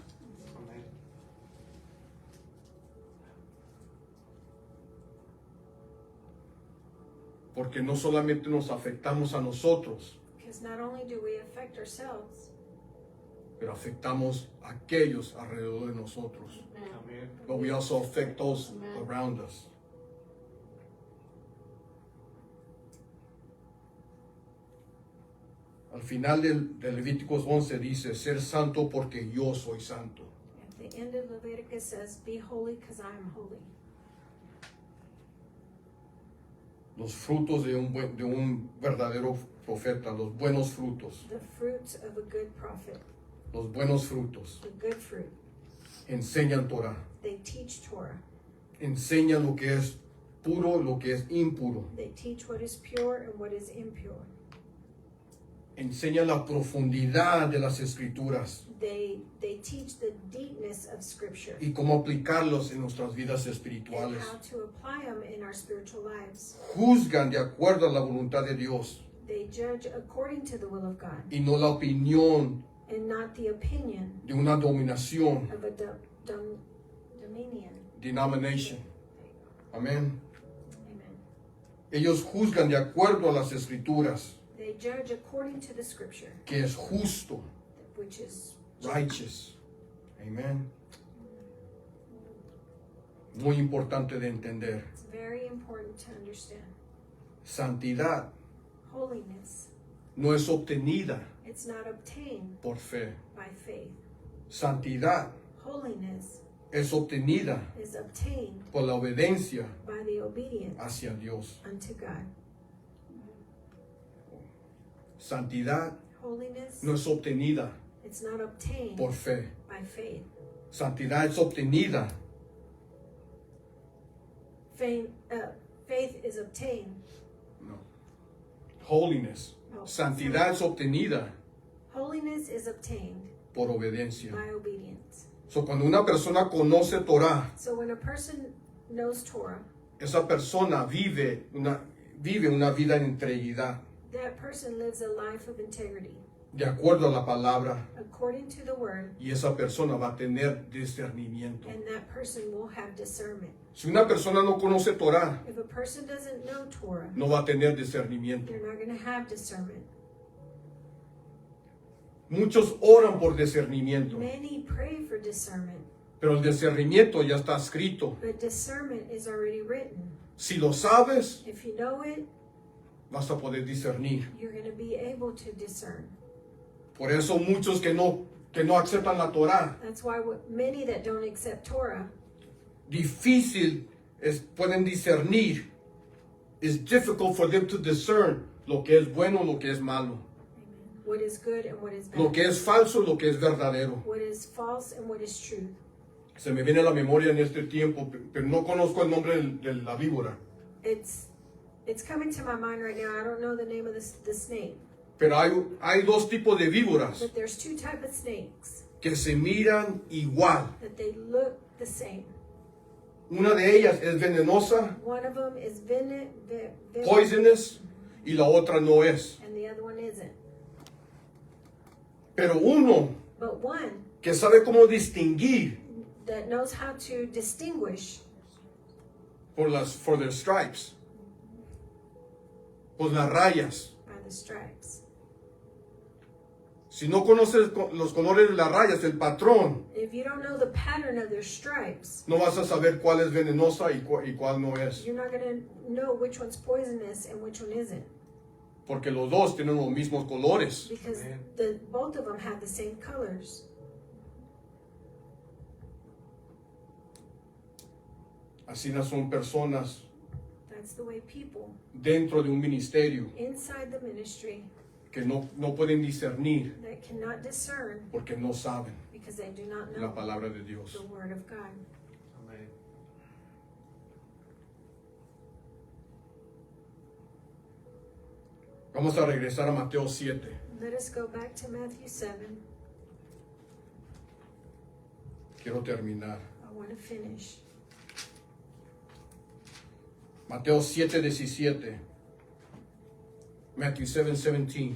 Porque no solamente nos afectamos a nosotros, Because not only do we affect ourselves, pero afectamos a aquellos alrededor de nosotros. But we also affect those around us. Al final del Levíticos 11 dice, ser santo porque yo soy santo. at the end of Leviticus says, be holy because I am holy. Los frutos de un verdadero profeta, los buenos frutos, The fruits of a good prophet, los buenos frutos, the good fruit, enseñan Torah, they teach Torah. enseñan lo que es puro, lo que es impuro, They teach what is pure and what is impure. enseñan la profundidad de las escrituras They teach the deepness of Scripture y cómo aplicarlos en nuestras vidas and espirituales. how to apply them in our spiritual lives. Juzgan de acuerdo a la voluntad de Dios They judge according to the will of God y no la opinión and not the opinion de una dominación, of a dominion. denomination. Amén. Amen. Ellos juzgan de acuerdo a las escrituras, They judge according to the Scripture, que es justo, which is righteous. Amén. Muy importante de entender. it's very important to understand. Santidad Holiness, no es obtenida it's not obtained por fe. by faith. Santidad Holiness es obtenida is obtained por la obediencia by the obedience hacia Dios. unto God. Santidad Holiness, no es obtenida it's not obtained por fe. by faith. Santidad es obtenida Faith is obtained. no. Holiness. No. Santidad es obtenida Holiness is obtained por obediencia. by obedience. So, cuando una persona conoce Torah, So when a person knows Torah, esa persona vive vive una vida en integridad, that person lives a life of integrity, de acuerdo a la palabra, according to the word, y esa persona va a tener discernimiento. and that person will have discernment. Si una persona no conoce Torah, If a person doesn't know Torah, no va a tener discernimiento. they're not going to have discernment. Muchos oran por discernimiento, Many pray for discernment, pero el discernimiento ya está escrito. but discernment is already written. Si lo sabes, If you know it, vas a poder discernir. you're going to be able to discern. Por eso muchos que no aceptan la Torah, That's why many that don't accept Torah, pueden discernir. It's difficult for them to discern lo que es bueno, lo que es malo, what is good and what is bad, lo que es falso, lo que es verdadero. what is false and what is true. Se me viene a la memoria en este tiempo, pero no conozco el nombre de la víbora. It's coming to my mind right now. I don't know the name of the snake, Pero hay dos tipos de víboras but there's two types of snakes que se miran igual. that they look the same. Una de ellas es venenosa, One of them is venomous, poisonous, y la otra no es. and the other one isn't. Pero uno But one que sabe cómo distinguir that knows how to distinguish for their stripes, por las rayas. by the stripes. Si no conoces los colores de las rayas, el patrón, If you don't know the pattern of their stripes, no vas a saber cuál es venenosa y cuál no es. you're not going to know which one's poisonous and which one isn't, Porque los dos tienen los mismos colores. because both of them have the same colors. Así no son personas That's the way people dentro de un ministerio inside the ministry que no pueden discernir that cannot discern porque no saben because they do not la know palabra de Dios. the word of God. Amén. Vamos a regresar a Mateo 7. Let us go back to Matthew 7. Quiero terminar. I want to finish. Mateo 7:17. Matthew 7:17.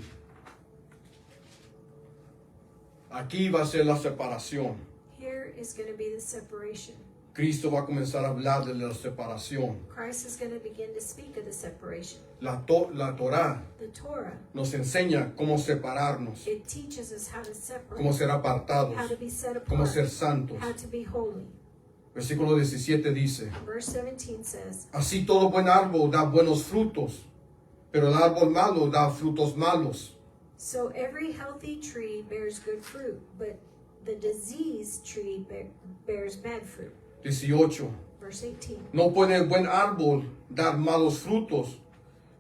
Aquí va a ser la separación. Here is going to be the separation. Cristo va a comenzar a hablar de la separación. Christ is going to begin to speak of the separation. La Torah The Torah, nos enseña cómo separarnos, it teaches us how to separate, cómo ser apartados, how to be set cómo apart, ser santos. how to be holy. Versículo 17 dice: Verse 17 says, Así todo buen árbol da buenos frutos, pero el árbol malo da frutos malos. so every healthy tree bears good fruit, but the diseased tree bears bad fruit. 18. Verse 18, No puede el buen árbol dar malos frutos,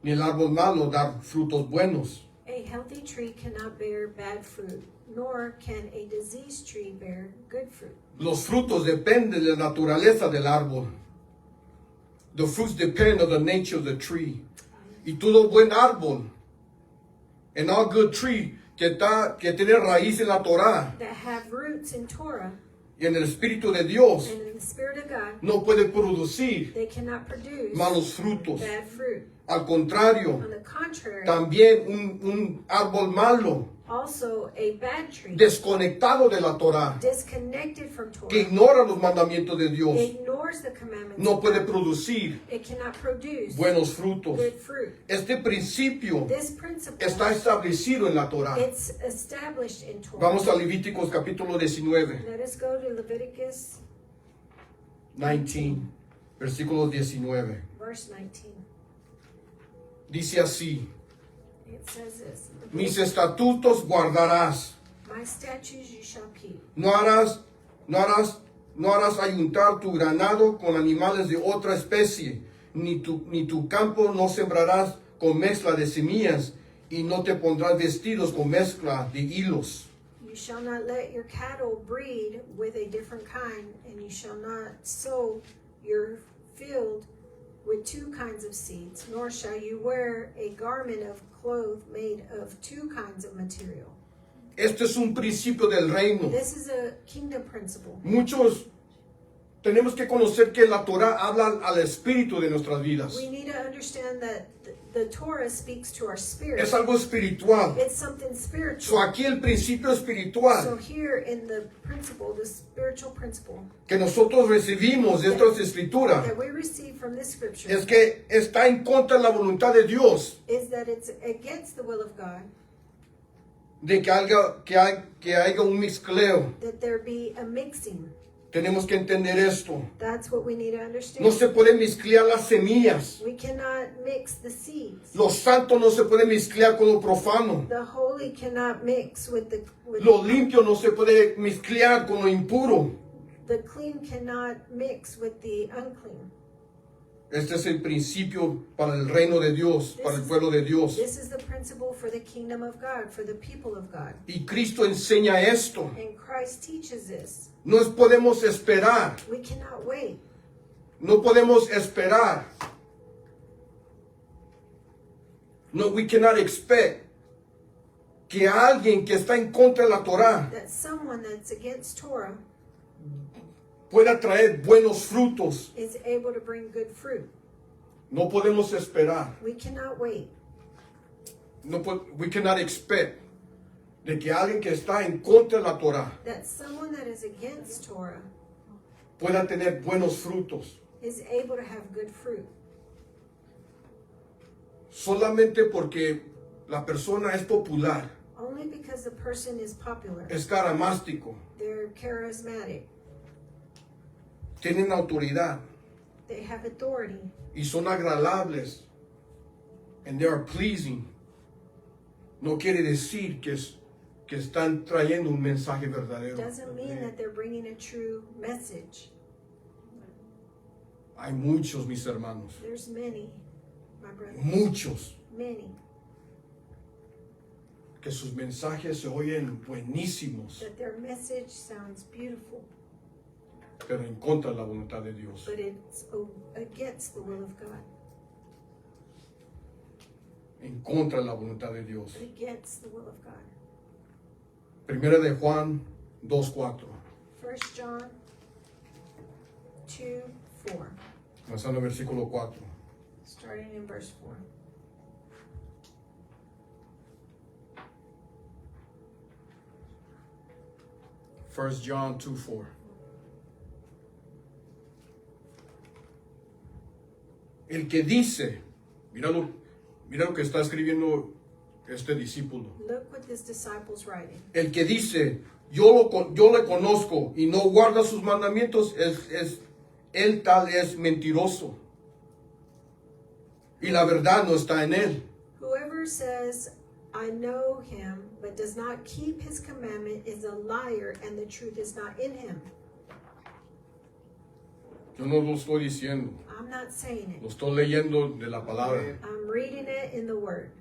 ni el árbol malo dar frutos buenos. a healthy tree cannot bear bad fruit, nor can a diseased tree bear good fruit. Los frutos dependen de la naturaleza del árbol. The fruits depend on the nature of the tree. Y todo buen árbol, and all good tree que tiene raíz en la Torah That have roots in Torah y en el Espíritu de Dios, and in the Spirit of God, no puede producir they cannot produce malos frutos. bad fruit. Al contrario, On the contrary, también un árbol malo, also a bad tree, desconectado de la Torah, disconnected from que Torah, ignora los mandamientos de Dios, ignores the commandments, no of puede God. producir It cannot produce buenos frutos. good fruit. Este principio This principle, está establecido en la Torah. it's established in Torah. Vamos a Levíticos capítulo 19, Let us go to Leviticus 19, versículos 19. verse 19. Dice así: It says this, Mis estatutos guardarás, my statutes you shall keep. no harás ayuntar tu ganado con animales de otra especie, ni tu campo no sembrarás con mezcla de semillas, y no te pondrás vestidos con mezcla de hilos. You shall not let your cattle breed with a different kind, and you shall not sow your field with two kinds of seeds, nor shall you wear a garment of cloth made of two kinds of material. Este es un principio del reino. This is a kingdom principle. Muchos Tenemos que conocer que la Torah habla al espíritu de nuestras vidas. We need to understand that the Torah speaks to our spirit. Es algo espiritual. It's something So, spiritual. aquí el principio So espiritual here in the principle, the spiritual principle que nosotros recibimos de estas escrituras that we receive from this scripture es que está en contra de la voluntad de Dios is that it's against the will of God de que haya un mezcleo. that there be a mixing. Tenemos que entender esto. That's what we need to understand. No se puede mezclar las semillas. We cannot mix the seeds. Lo santo no se puede mezclar con lo profano. The holy cannot mix with Lo limpio no se puede mezclar con lo impuro. the clean cannot mix with the unclean. Este es el principio para el reino de Dios, para el pueblo de Dios. This is the principle for the kingdom of God, for the people of God. Y Cristo enseña esto. And Christ teaches this. No podemos esperar. We cannot wait. No podemos esperar. No, we cannot expect que alguien que está en contra de la Torah That someone that's against Torah pueda traer buenos frutos. is able to bring good fruit. No podemos esperar. We cannot wait. We cannot expect de que alguien que está en contra de la Torah That someone that is against Torah pueda tener buenos frutos. is able to have good fruit. Solamente porque la persona es popular, Only because the person is popular. es carismático, They're charismatic. tienen autoridad They have authority. y son agradables and they are pleasing. No quiere decir que están trayendo un mensaje verdadero. Doesn't mean that they're bringing a true message. Hay muchos, mis hermanos, There's many, my brothers. muchos, Many. que sus mensajes se oyen buenísimos, That their message sounds beautiful, pero en contra de la voluntad de Dios. but it's against the will of God. En contra de la voluntad de Dios. Against the will of God. Primera de Juan 2:4. 1 John 2:4. Comenzando el versículo 4. Starting in verse 4. First John 2:4. El que dice, mira lo que está escribiendo este discípulo. Look what this disciple's writing. El que dice, yo le conozco y no guarda sus mandamientos, él tal es mentiroso. Y la verdad no está en él. Whoever says, I know him, but does not keep his commandment is a liar, and the truth is not in him. Yo no lo estoy diciendo, I'm not saying lo it. estoy leyendo de la palabra. I'm reading it in the word.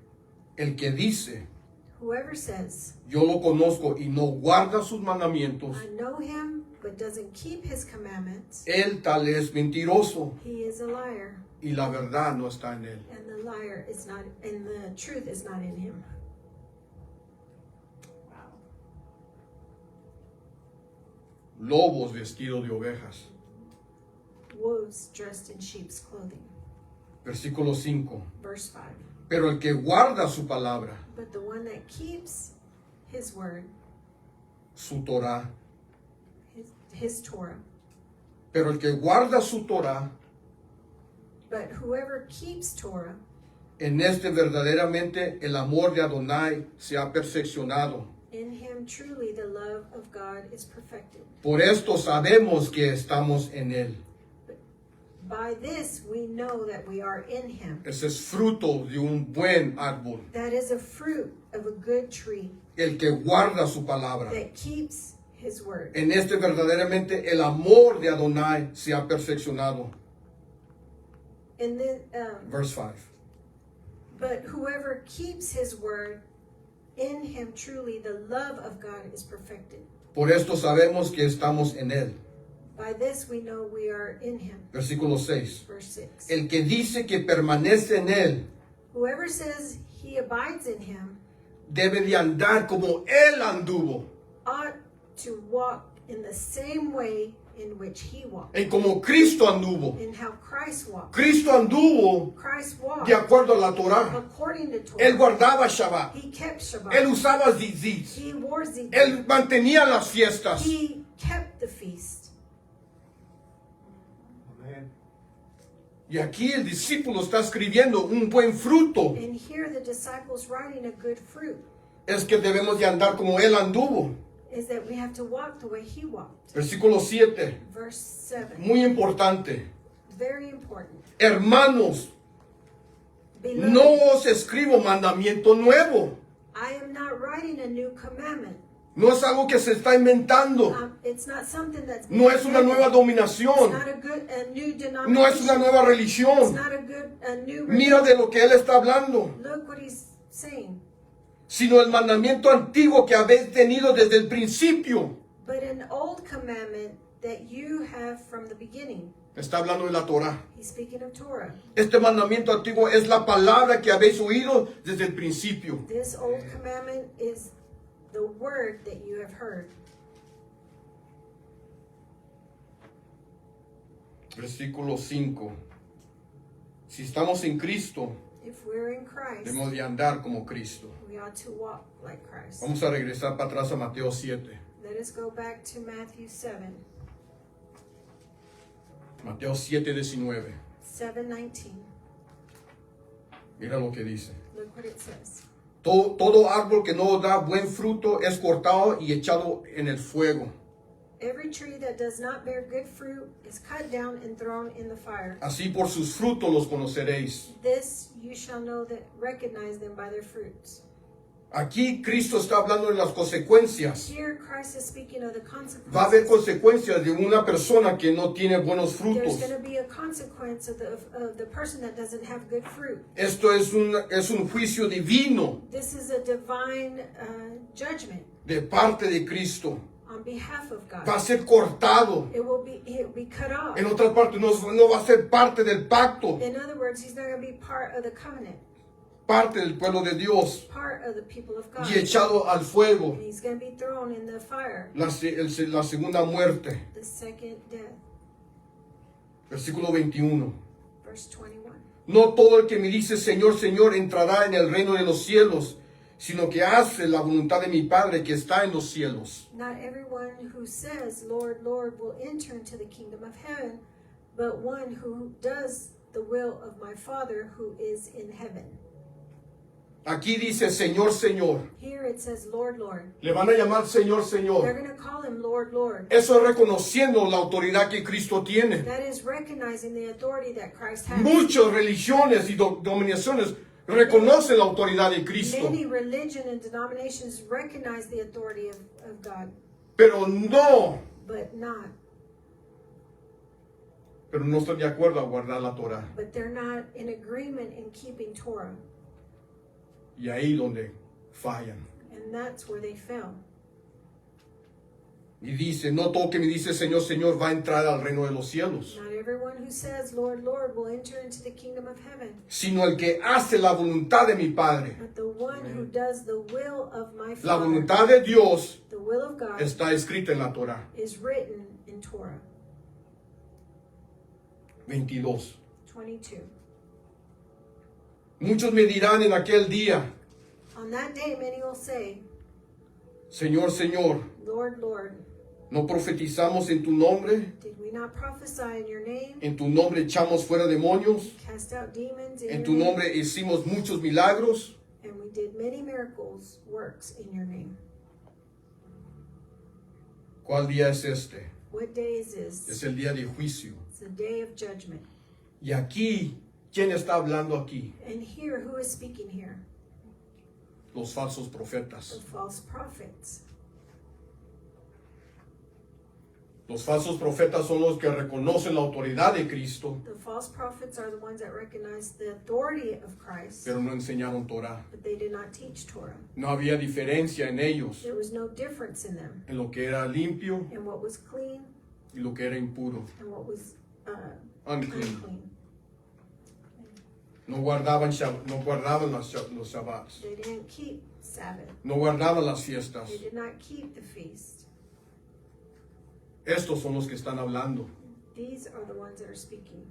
El que dice, Whoever says, yo lo conozco y no guarda sus mandamientos, I know him, but doesn't keep his commandments, él tal es mentiroso he is a liar, y la verdad no está en él. and the liar is not, and the truth is not in him. Lobos vestidos de ovejas. Wolves dressed in sheep's clothing. Versículo 5. Verse 5. Pero el que guarda su palabra, But the one that keeps his word, su Torah, his Torah, pero el que guarda su Torah, but whoever keeps Torah, en este verdaderamente el amor de Adonai se ha perfeccionado. in him truly the love of God is perfected. Por esto sabemos que estamos en él. By this we know that we are in him. Ese es fruto de un buen árbol. That is a fruit of a good tree El que guarda su palabra. that keeps his word. En este verdaderamente el amor de Adonai se ha perfeccionado. And then, Verse 5. but whoever keeps his word, in him truly the love of God is perfected. Por esto sabemos que estamos en él. By this we know we are in him. Versículo 6. Verse 6. El que dice que permanece en él Whoever says he abides in him debe de andar como él anduvo. ought to walk in the same way in which he walked, en como Cristo anduvo. in how Christ walked. Cristo anduvo Christ walked de acuerdo a la Torah. according to Torah. Él guardaba Shabbat. He kept Shabbat. Él usaba zitzit. He wore zidit. Él mantenía las fiestas. He kept the feast. Y aquí el discípulo está escribiendo un buen fruto. And here the disciples writing a good fruit Es que debemos de andar como Él anduvo. is that we have to walk the way he walked. Versículo 7. Verse 7. Muy importante. Very important. Hermanos, Beloved, no os escribo mandamiento nuevo. I am not writing a new commandment. No es algo que se está inventando. It's not something that's No es una nueva It's dominación. not a new denomination. No es una nueva It's religión. not a new Mira de lo que Él está hablando. Look what he's saying. Sino el mandamiento antiguo que habéis tenido desde el principio. But an old commandment that you have from the beginning. Está hablando de la Torah. He's speaking of Torah. Este mandamiento antiguo es la palabra que habéis oído desde el principio. This old commandment is the word that you have heard. Versículo 5. Si estamos en Cristo, If we're in Christ, debemos de andar como Cristo. we ought to walk like Christ. Vamos a regresar para atrás a Mateo 7. Let us go back to Matthew 7, Mateo 7:19. 7:19. Mira lo que dice. Look what it says. Todo árbol que no da buen fruto es cortado y echado en el fuego. Every tree that does not bear good fruit is cut down and thrown in the fire. Así por sus frutos los conoceréis. This you shall know that recognize them by their fruits. Aquí Cristo está hablando de las consecuencias. Here Christ is speaking of the Va a haber consequences. consecuencias de una persona que no tiene buenos There's frutos. going to be a consequence of the person that doesn't have good fruit. Esto es un juicio divino This is a divine judgment de parte de Cristo. on behalf of Va a God. ser cortado. It will be cut off. En otras partes no va a ser parte del pacto, In other words, he's not going to be part of the covenant, parte del pueblo de Dios part of the people of God. y echado al fuego. And he's going to be thrown in the fire, La segunda muerte. the second death. Versículo 21. Verse 21. No todo el que me dice Señor, Señor entrará en el reino de los cielos, sino que hace la voluntad de mi Padre que está en los cielos. Not everyone who says, Lord, Lord, will enter into the kingdom of heaven, but one who does the will of my Father who is in heaven. Aquí dice Señor, Señor. Here it says, Lord, Lord. Le van a llamar Señor, They're Señor. going to call him Lord, Lord. Eso es reconociendo la autoridad que Cristo tiene. That is recognizing the authority that Christ has. Muchas religiones y dominaciones reconocen la autoridad de Cristo, Many religion and denominations recognize the authority of God, pero no estoy de acuerdo a guardar la Torah. but they're not in agreement in keeping Torah. Y ahí donde fallan. And that's where they fell. Y dice, no todo que me dice Señor, Señor va a entrar al reino de los cielos, Not everyone who says, Lord, Lord, will enter into the kingdom of heaven, sino el que hace la voluntad de mi Padre. but the one who does the will of my La Father. voluntad de Dios The will of God está escrita en la Torah. is written in Torah. 22. 22. Muchos me dirán en aquel día, On that day, many will say, Señor, Señor, Lord, Lord, ¿no profetizamos en tu nombre? did we not prophesy in your name, ¿En tu nombre echamos fuera demonios? cast out demons in ¿En your tu name? nombre hicimos muchos milagros? And we did many miracles, works in your name. ¿Cuál día es este? What day is this? Es el día de juicio. It's the day of judgment. Y aquí, ¿quién está hablando aquí? And here, who is speaking here? Los falsos The profetas. false prophets. Los falsos profetas son los que reconocen la autoridad de Cristo, The false prophets are the ones that recognize the authority of Christ, pero no enseñaron Torah. but they did not teach Torah. No había diferencia en ellos, There was no difference in them, en lo que era limpio in what was clean y lo que era impuro, and what was unclean. unclean. No guardaban los Shabbats. They didn't keep Sabbath. No guardaban las fiestas. They did not keep the feast. Estos son los que están hablando. These are the ones that are speaking.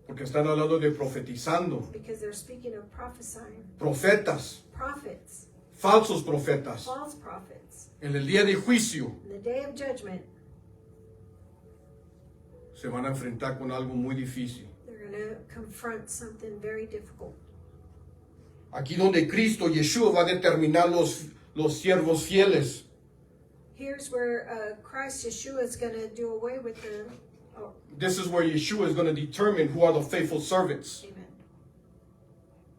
Porque están hablando de profetizando. Because they're speaking of prophesying. Profetas, Prophets, falsos profetas. false prophets. En el día de juicio In the day of judgment, se van a enfrentar con algo muy difícil. they're going to confront something very difficult. Aquí donde Cristo, Yeshua, va a determinar los siervos fieles. Here's where Christ Yeshua is going to do away with the. Oh, This is where Yeshua is going to determine who are the faithful servants. amen.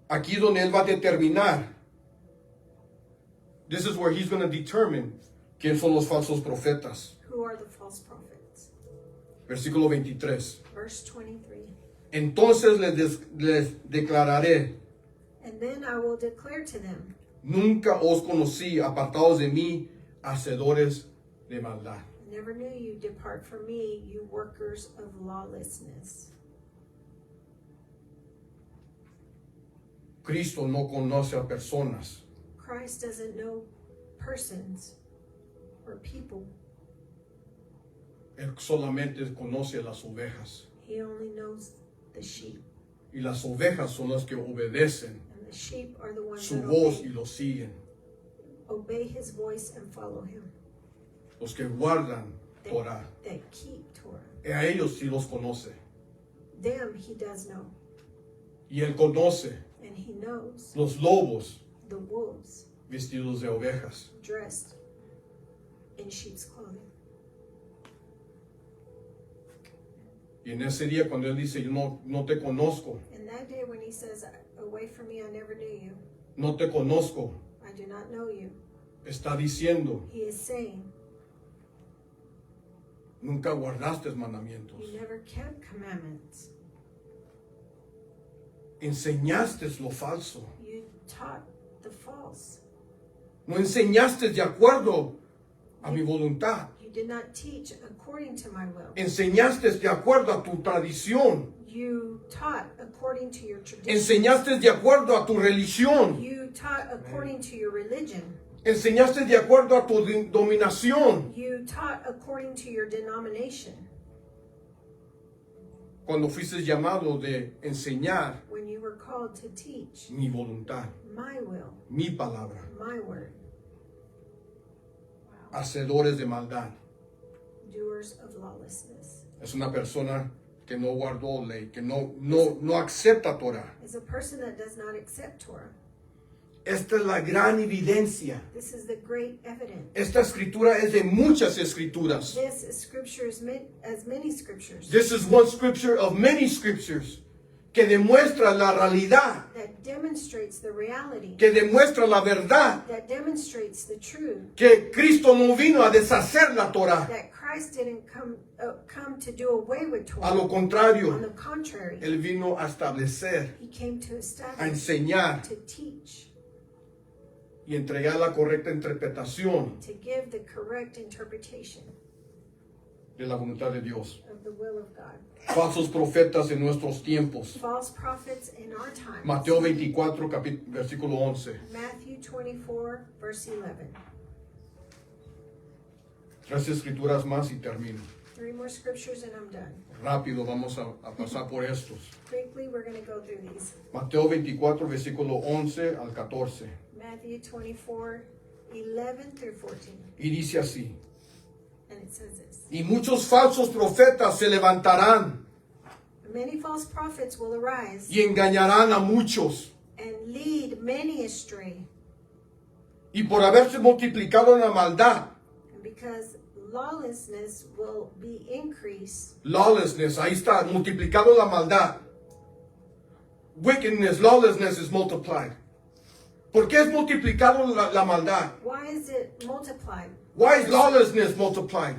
Aquí donde Él va a determinar. This is where He's going to determine quién son los falsos profetas. Who are the false prophets? Versículo 23. Verse 23. Entonces les declararé, And then I will declare to them, nunca os conocí, apartados de mí, hacedores de maldad. I never knew you, depart from me, you workers of lawlessness. Cristo no conoce a personas. Christ doesn't know persons or people. Él solamente conoce a las ovejas. He only knows the sheep. Y las ovejas son las que obedecen And the sheep are the ones su that voz y lo siguen. obey his voice and follow him. Los que guardan That, Torah. that keep Torah. A ellos sí los conoce. Them he does know. Y Él conoce And he knows los lobos the wolves vestidos de ovejas. dressed in sheep's clothing. Y en ese día cuando Él dice, yo no te conozco, And that day when he says, away from me, I never knew you. no te conozco, I do not know you. está diciendo, He is saying, nunca guardaste mandamientos. you never kept commandments. Enseñaste lo falso. You taught the false. No enseñaste de acuerdo a mi voluntad. You did not teach according to my will. Enseñaste de acuerdo a tu tradición. You taught according to your tradition. Enseñaste de acuerdo a tu religión. You taught according to your religion. Enseñaste de acuerdo a tu dominación. You taught according to your denomination. Cuando fuiste llamado de enseñar When you were called to teach mi voluntad, my will, mi palabra, my word, hacedores de maldad. doers of lawlessness. Es una persona que no guardó ley, que no acepta Torah. Is a person that does not accept Torah. Esta es la gran evidencia. This is the great evidence. Esta escritura es de muchas escrituras. This is scripture as many scriptures This is one scripture of many scriptures que demuestra la realidad, that demonstrates the reality, que demuestra la verdad, that demonstrates the truth, que Cristo no vino a deshacer la Torah. that Christ didn't come to do away with A Torah. lo On contrario, the contrary, Él vino a establecer, he came to a establish, enseñar to teach, y entregar la correcta interpretación to give the correct interpretation de la voluntad de Dios. of the will of God. Falsos profetas en nuestros tiempos. False prophets in our time. Mateo 24, versículo 11. Matthew 24, verse 11. 3 escrituras más y termino. 3 more scriptures and I'm done. Rápido vamos a pasar por estos. Quickly, we're going to go through these. Mateo 24, versículo 11 al 14. Matthew 24, 11 through 14. Y dice así. And it says this. Y muchos falsos profetas se levantarán Many false prophets will arise y engañarán a muchos. and lead many astray. Y por haberse multiplicado la maldad, And because lawlessness will be increased, lawlessness, ahí está, multiplicado la maldad. Wickedness, lawlessness is multiplied. ¿Por qué es multiplicado la maldad? why is it multiplied? Why is lawlessness multiplied?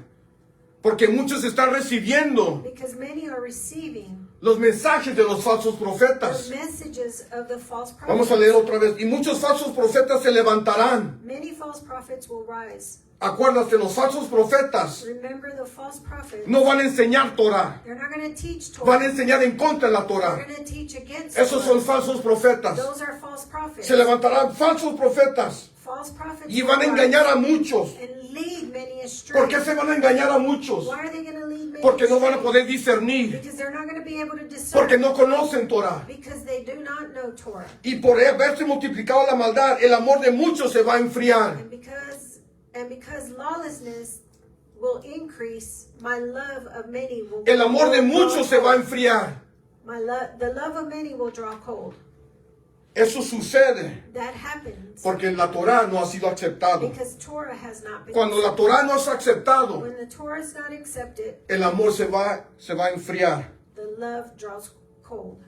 Porque muchos están recibiendo Because many are receiving los mensajes de los falsos the profetas. messages of the false prophets. Vamos a leer otra vez. Y muchos falsos profetas se levantarán Many false prophets will rise Acuérdate, los falsos profetas Remember the false prophets. no van a enseñar Torah. They're not going to teach Van a Torah. enseñar en contra de la They're Torah. going to teach against Esos son Torah. falsos profetas. Those are false prophets. Se levantarán falsos profetas False prophets y van a will engañar a rise muchos. and lead many astray. ¿Por qué se van a engañar a muchos? Why are they going to lead many Porque no van a astray? poder discernir. Because they're not going to be able to discern. Porque no conocen Torah. Because they do not know Torah. Y por haberse multiplicado la maldad, el amor de muchos se va a enfriar. And because lawlessness will increase, my love of many will El amor de will draw muchos se va a cold. enfriar. The love of many will draw cold. Eso sucede That happens porque la Torah no ha sido aceptado. because Torah has not been Cuando la Torah no es aceptado, When the Torah is not accepted, el amor se va a enfriar. the love draws cold.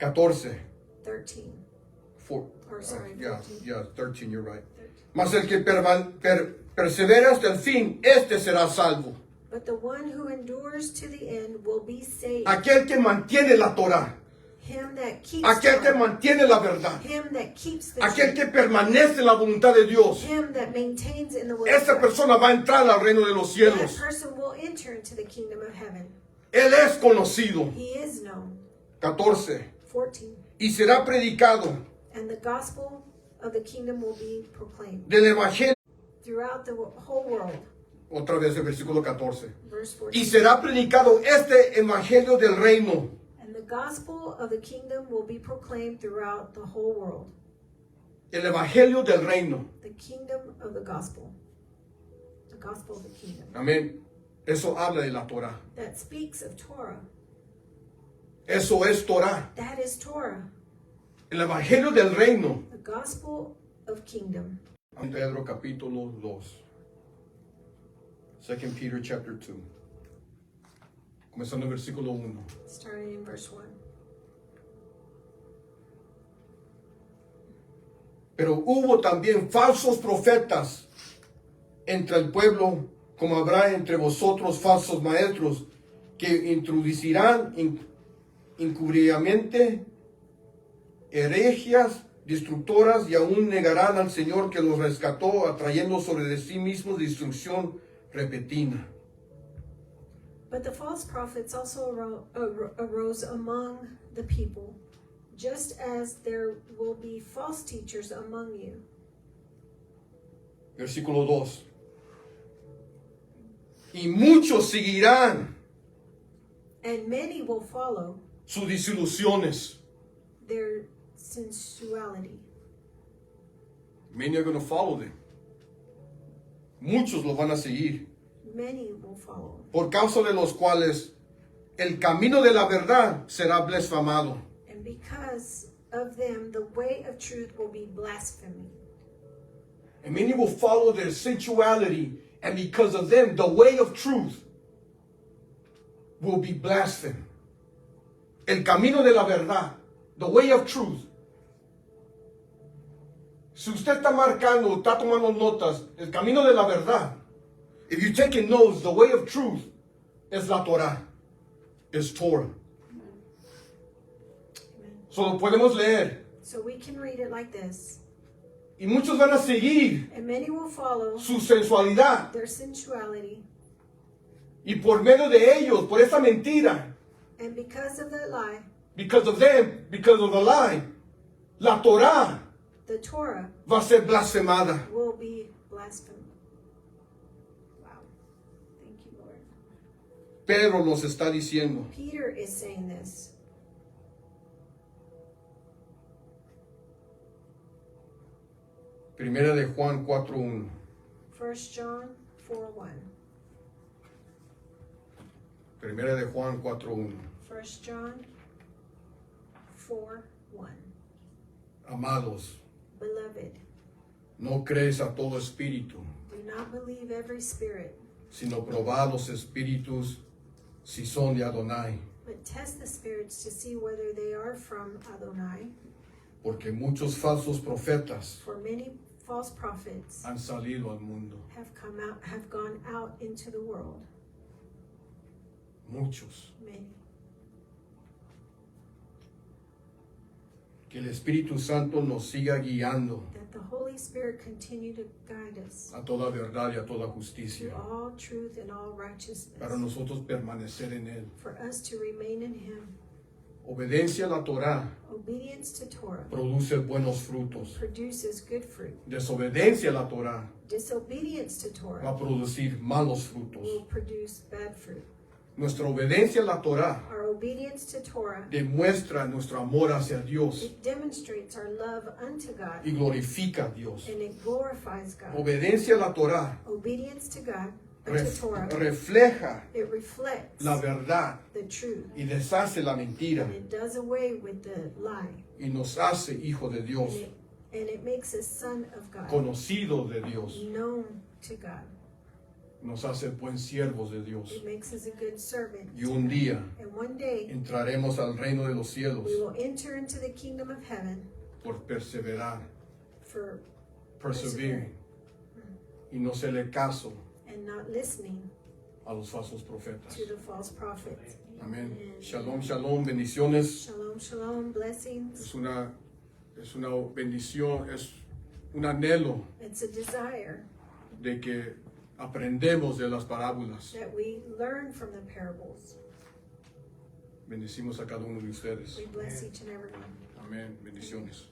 14. 13. Four, Or sorry, yeah, 14. yeah, 13, you're right. 13. Mas el que persevera hasta el fin, este será salvo. But the one who endures to the end will be saved. Aquel que mantiene la Torah, Him that keeps aquel que Torah. mantiene la verdad, Him that keeps the aquel truth. que permanece en la voluntad de Dios, Him that maintains in the will of esa God. persona va a entrar al reino de los That cielos. person will enter into the kingdom of heaven. Él es conocido. He is known. 14. 14. Y será predicado And the gospel of the kingdom will be proclaimed del evangelio. throughout the whole world. Otra vez el versículo 14. Verse Y 14. será predicado este evangelio del reino. And the gospel of the kingdom will be proclaimed throughout the whole world. El evangelio del reino. The kingdom of the gospel. The gospel of the kingdom. Amén. Eso habla de la Torah. That speaks of Torah. Eso es Torah. That is Torah. El evangelio del reino. The gospel of kingdom. Pedro capítulo 2. 2 Peter chapter 2. Comenzando el versículo 1. Starting in verse 1. Pero hubo también falsos profetas entre el pueblo, como habrá entre vosotros falsos maestros, que introducirán encubiertamente herejías destructoras y aún negarán al Señor que los rescató, atrayendo sobre de sí mismos destrucción repentina. But the false prophets also arose among the people, just as there will be false teachers among you. Versículo 2. Y muchos seguirán And many will follow sus desilusiones. their sensuality. Many are going to follow them. Muchos lo van a seguir. Many will follow. Por causa de los cuales el camino de la verdad será blasfemado. And because of them, the way of truth will be blasphemy. And many will follow their sensuality, and because of them, the way of truth will be blasphemed. El camino de la verdad, the way of truth. Si usted está marcando, está tomando notas, el camino de la verdad, if you're taking notes, the way of truth es la Torah, es Torah. Amen. Solo podemos leer. So we can read it like this. Y muchos van a seguir And many will follow su sensualidad. their sensuality. Y por medio de ellos, por esa mentira, And because of the lie, because of them, because of the lie, la Torah the Torah va a ser blasfemada. will be blasphemed. Wow. Thank you, Lord. Pedro nos está diciendo, Peter is saying this. Primera de Juan 4:1. 1 John 4:1. Primera de Juan 4:1. 1 John 4:1. Amados, Beloved, no crees a todo espíritu, do not believe every spirit, sino probad los espíritus si son de Adonai, but test the spirits to see whether they are from Adonai. porque muchos falsos profetas For many false prophets han salido al mundo. have gone out into the world. Muchos. Many. Que el Espíritu Santo nos siga guiando That the Holy Spirit continue to guide us a toda verdad y a toda to justicia, all truth and all righteousness, para nosotros permanecer en Él. for us to remain in Him. Obediencia a la Torah Obedience to Torah produce buenos frutos. produces good fruit. Desobediencia a la Torah Disobedience to va a Torah producir malos frutos. will produce bad fruit. Nuestra obediencia a la Torah Our obedience to Torah, demuestra nuestro amor hacia Dios it demonstrates our love unto God y glorifica a Dios. and it glorifies God. Obediencia a la Torah Obedience to God, to Torah, refleja it reflects la verdad the truth y deshace la mentira and it does away with the lie y nos hace hijos de Dios, and it makes us son of God, conocidos de Dios, known to God. nos hace buen siervos de Dios. It makes us a good servant. Y un día And one day entraremos al reino de los cielos we will enter into the kingdom of heaven por perseverar, for persevering y no hacerle caso and not listening a los falsos profetas. to the false prophets. Amén. Shalom, shalom, bendiciones. Shalom, shalom, blessings. Es una bendición, es un anhelo It's a desire de que aprendemos de las parábolas. that we learn from the parables. Bendecimos a cada uno de ustedes. We bless each and every one. Amén. Bendiciones.